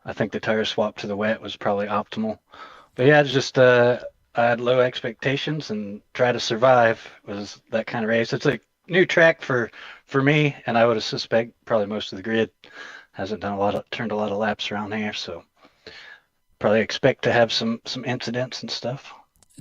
S13: I think the tire swap to the wet was probably optimal. But yeah, it's just I had low expectations and try to survive. Was that kind of race. It's a new track for me, and I would suspect probably most of the grid hasn't turned a lot of laps around here, so probably expect to have some incidents and stuff.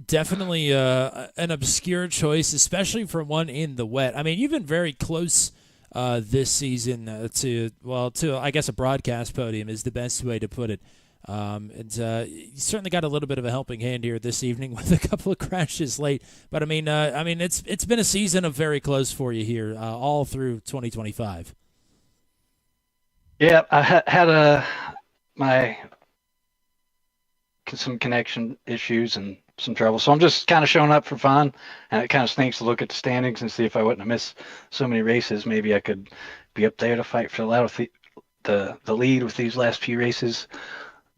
S6: Definitely an obscure choice, especially for one in the wet. I mean, you've been very close this season to I guess a broadcast podium is the best way to put it. And you certainly got a little bit of a helping hand here this evening with a couple of crashes late. But I mean, it's been a season of very close for you here all through 2025.
S13: Yeah, I had some connection issues and some trouble, so I'm just kind of showing up for fun, and it kind of stinks to look at the standings and see if I wouldn't have missed so many races. Maybe I could be up there to fight for the lead with these last few races.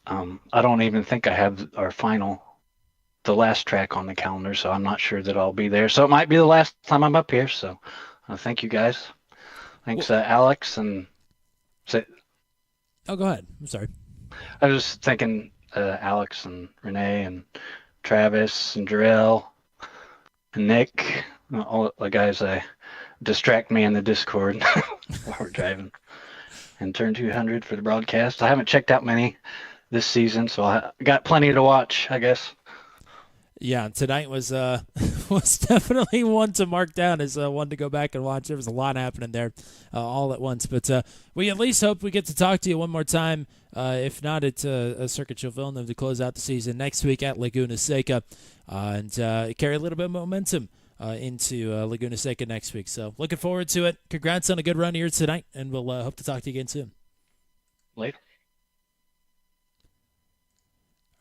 S13: I don't even think I have the last track on the calendar, so I'm not sure that I'll be there. So it might be the last time I'm up here. So thank you guys. Thanks, Alex. And
S6: oh, go ahead. I'm sorry.
S13: I was just thinking Alex and Renee and Travis and Jarrell and Nick, all the guys distract me in the Discord while we're driving. And Turn 200 for the broadcast. I haven't checked out many this season, so I got plenty to watch, I guess.
S6: Yeah, tonight was was definitely one to mark down as one to go back and watch. There was a lot happening there all at once. But we at least hope we get to talk to you one more time, if not at Circuit Villeneuve to close out the season next week at Laguna Seca, and carry a little bit of momentum into Laguna Seca next week. So looking forward to it. Congrats on a good run here tonight, and we'll hope to talk to you again soon.
S13: Later.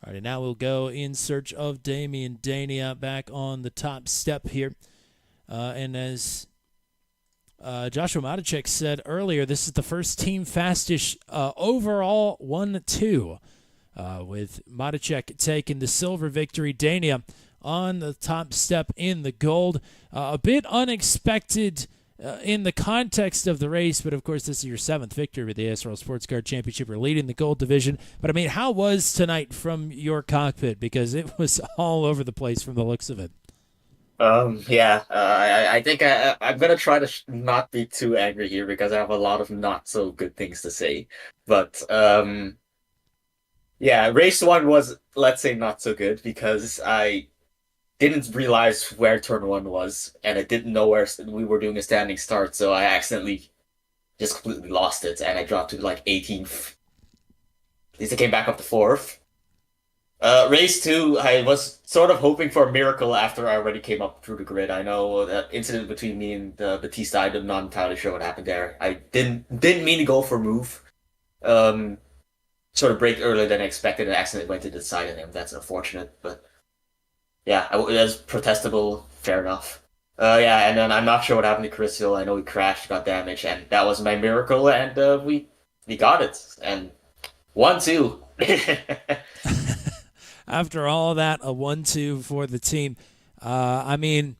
S6: All right, and now we'll go in search of Damian Dania back on the top step here. And as Joshua Maticek said earlier, this is the first team fastest overall 1-2, with Maticek taking the silver victory. Dania on the top step in the gold. A bit unexpected in the context of the race, but of course this is your 7th victory with the ASRL Sports Car Championship. You're leading the gold division. But I mean, how was tonight from your cockpit? Because it was all over the place from the looks of it.
S14: I think I'm going to try to not be too angry here because I have a lot of not so good things to say. But race 1 was, let's say, not so good because I didn't realize where turn 1 was, and I didn't know where we were doing a standing start, so I accidentally just completely lost it, and I dropped to like 18th. At least I came back up to 4th. Race 2, I was sort of hoping for a miracle after I already came up through the grid. I know that incident between me and Batista, I'm not entirely sure what happened there. I didn't mean to go for a move. Sort of braked earlier than I expected and accidentally went to the side of him. That's unfortunate, but yeah, it was protestable. Fair enough. And then I'm not sure what happened to Chris Hill. I know he crashed, got damaged, and that was my miracle, and we got it. And 1-2.
S6: After all that, a 1-2 for the team. I mean,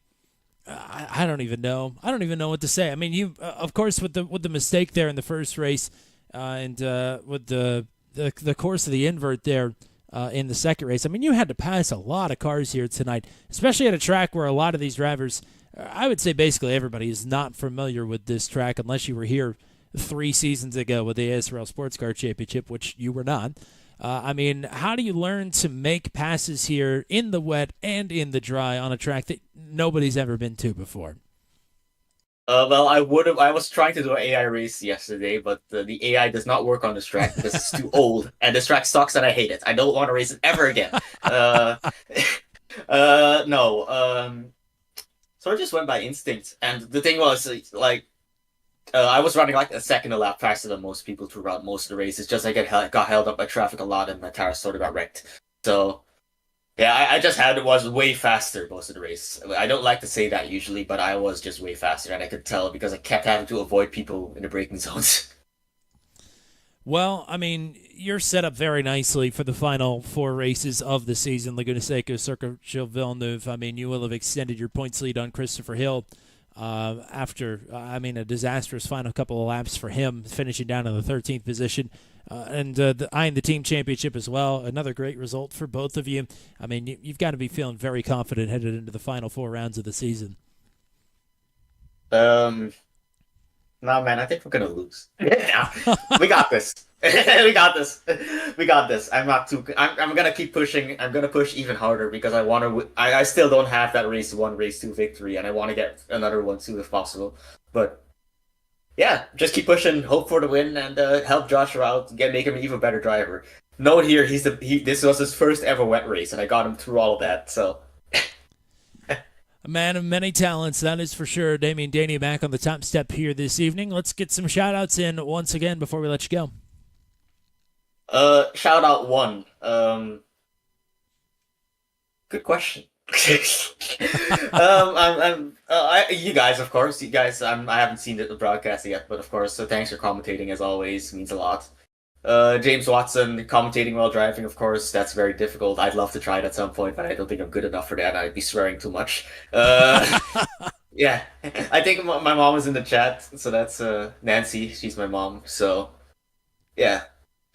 S6: I don't even know. I don't even know what to say. I mean, you, of course, with the mistake there in the first race, and with the course of the invert there. In the second race. I mean, you had to pass a lot of cars here tonight, especially at a track where a lot of these drivers, I would say basically everybody, is not familiar with this track unless you were here 3 seasons ago with the ASRL Sports Car Championship, which you were not. I mean, how do you learn to make passes here in the wet and in the dry on a track that nobody's ever been to before?
S14: I was trying to do an AI race yesterday, but the AI does not work on this track because it's too old, and this track sucks and I hate it. I don't want to race it ever again. No. So I just went by instinct, and the thing was, I was running like a second a lap faster than most people throughout most of the race. It's just I got held up by traffic a lot, and my tires sort of got wrecked. So yeah, I just was way faster most of the race. I don't like to say that usually, but I was just way faster, and I could tell because I kept having to avoid people in the braking zones.
S6: Well, I mean, you're set up very nicely for the final 4 races of the season. Laguna Seca, Circuit Villeneuve. I mean, you will have extended your points lead on Christopher Hill after, a disastrous final couple of laps for him, finishing down in the 13th position. And eyeing the team championship as well. Another great result for both of you. I mean, you've got to be feeling very confident headed into the final 4 rounds of the season.
S14: Nah, man, I think we're gonna lose. Nah, we got this. We got this. We got this. I'm not too. I'm gonna keep pushing. I'm gonna push even harder because I want to. I still don't have that race 1, race 2 victory, and I want to get another one too if possible. But yeah, just keep pushing. Hope for the win and help Joshua out. Make him an even better driver. Note here, this was his first ever wet race, and I got him through all of that. So.
S6: A man of many talents, that is for sure. Damien Daney back on the top step here this evening. Let's get some shout-outs in once again before we let you go.
S14: Shout out 1. Good question. You guys, of course. You guys, I haven't seen the broadcast yet, but of course, so thanks for commentating as always. Means a lot. James Watson commentating while driving, of course. That's very difficult. I'd love to try it at some point, but I don't think I'm good enough for that. I'd be swearing too much. Yeah, I think my mom is in the chat, so that's Nancy. She's my mom. So yeah,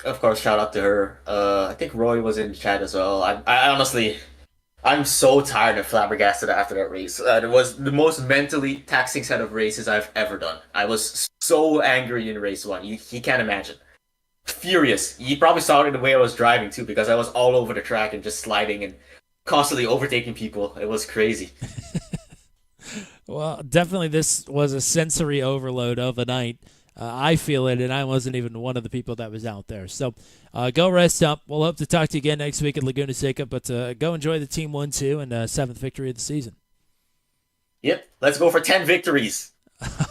S14: of course, shout out to her. I think Roy was in the chat as well. I honestly, I'm so tired and flabbergasted after that race. It was the most mentally taxing set of races I've ever done. I was so angry in race 1. You can't imagine. Furious. You probably saw it in the way I was driving too, because I was all over the track and just sliding and constantly overtaking people. It was crazy.
S6: Well, definitely this was a sensory overload of a night. I feel it, and I wasn't even one of the people that was out there. So go rest up. We'll hope to talk to you again next week at Laguna Seca, but go enjoy the Team 1-2 and 7th victory of the season.
S14: Yep. Let's go for 10 victories.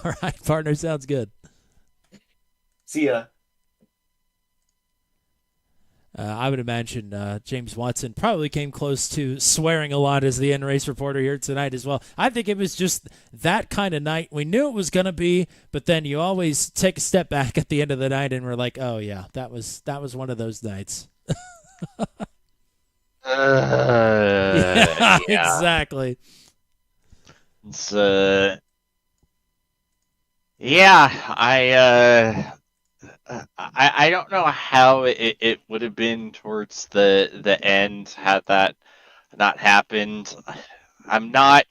S6: All right, partner. Sounds good.
S14: See ya.
S6: I would imagine James Watson probably came close to swearing a lot as the in-race reporter here tonight as well. I think it was just that kind of night. We knew it was going to be, but then you always take a step back at the end of the night and we're like, oh, yeah, that was one of those nights. Yeah, exactly.
S5: It's, yeah, I don't know how it would have been towards the end had that not happened. I'm not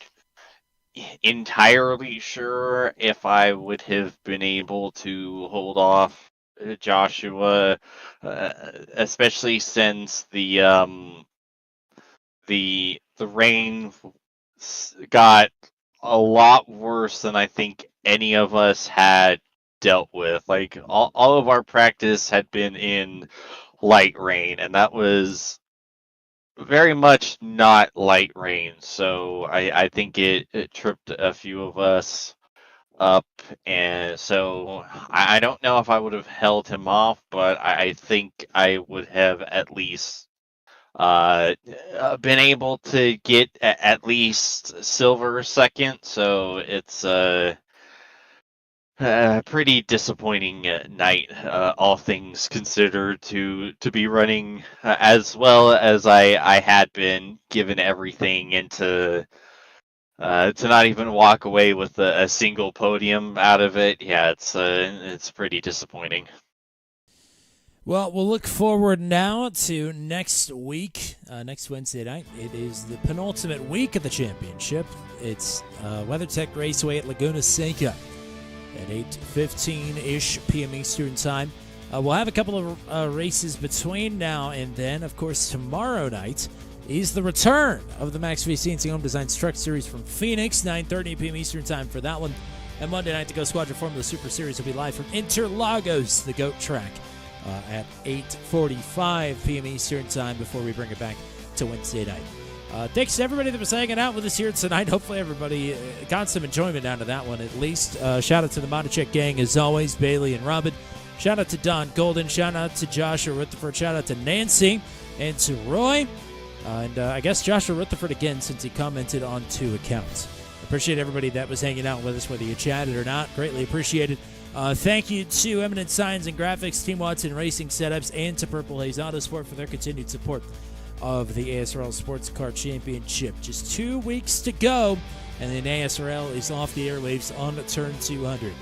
S5: entirely sure if I would have been able to hold off Joshua, especially since the rain got a lot worse than I think any of us had dealt with. Like all of our practice had been in light rain, and that was very much not light rain. So I think it tripped a few of us up, and so I don't know if I would have held him off, but I think I would have at least been able to get at least silver second. So it's pretty disappointing night, all things considered, to be running as well as I had been, given everything, and to not even walk away with a single podium out of it. Yeah, it's pretty disappointing.
S6: Well, we'll look forward now to next week, next Wednesday night. It is the penultimate week of the championship. It's WeatherTech Raceway at Laguna Seca at 8:15-ish p.m. Eastern Time. We'll have a couple of races between now and then. Of course, tomorrow night is the return of the Max V CNC Home Designs Truck Series from Phoenix, 9:30 p.m. Eastern Time for that one. And Monday night, the Go Squadron Formula Super Series will be live from Interlagos, the GOAT track, at 8:45 p.m. Eastern Time before we bring it back to Wednesday night. Thanks to everybody that was hanging out with us here tonight. Hopefully everybody got some enjoyment out of that one at least. Shout out to the Monachek gang as always, Bailey and Robin. Shout out to Don Golden. Shout out to Joshua Rutherford. Shout out to Nancy and to Roy. And I guess Joshua Rutherford again, since he commented on 2 accounts. Appreciate everybody that was hanging out with us, whether you chatted or not. Greatly appreciated. Thank you to Eminent Signs and Graphics, Team Watson Racing Setups, and to Purple Haze Autosport for their continued support of the ASRL Sports Car Championship. Just 2 weeks to go, and then ASRL is off the airwaves on turn 200.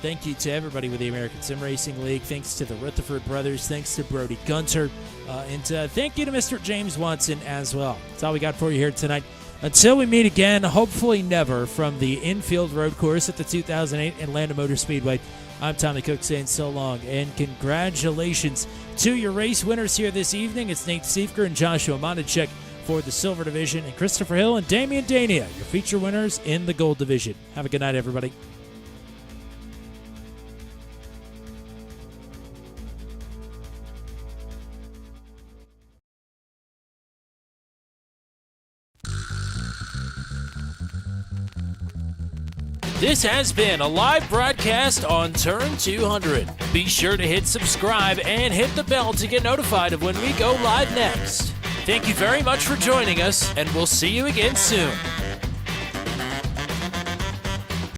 S6: Thank you to everybody with the American Sim Racing League. Thanks to the Rutherford brothers. Thanks to Brody Gunter. And thank you to Mr. James Watson as well. That's all we got for you here tonight Until we meet again, hopefully never, from the infield road course at the 2008 Atlanta Motor Speedway, I'm Tommy Cook saying so long, and congratulations to your race winners here this evening. It's Nate Siefker and Joshua Monticek for the Silver Division, and Christopher Hill and Damian Dania, your feature winners in the Gold Division. Have a good night, everybody. This has been a live broadcast on Turn 200. Be sure to hit subscribe and hit the bell to get notified of when we go live next. Thank you very much for joining us, and we'll see you again soon.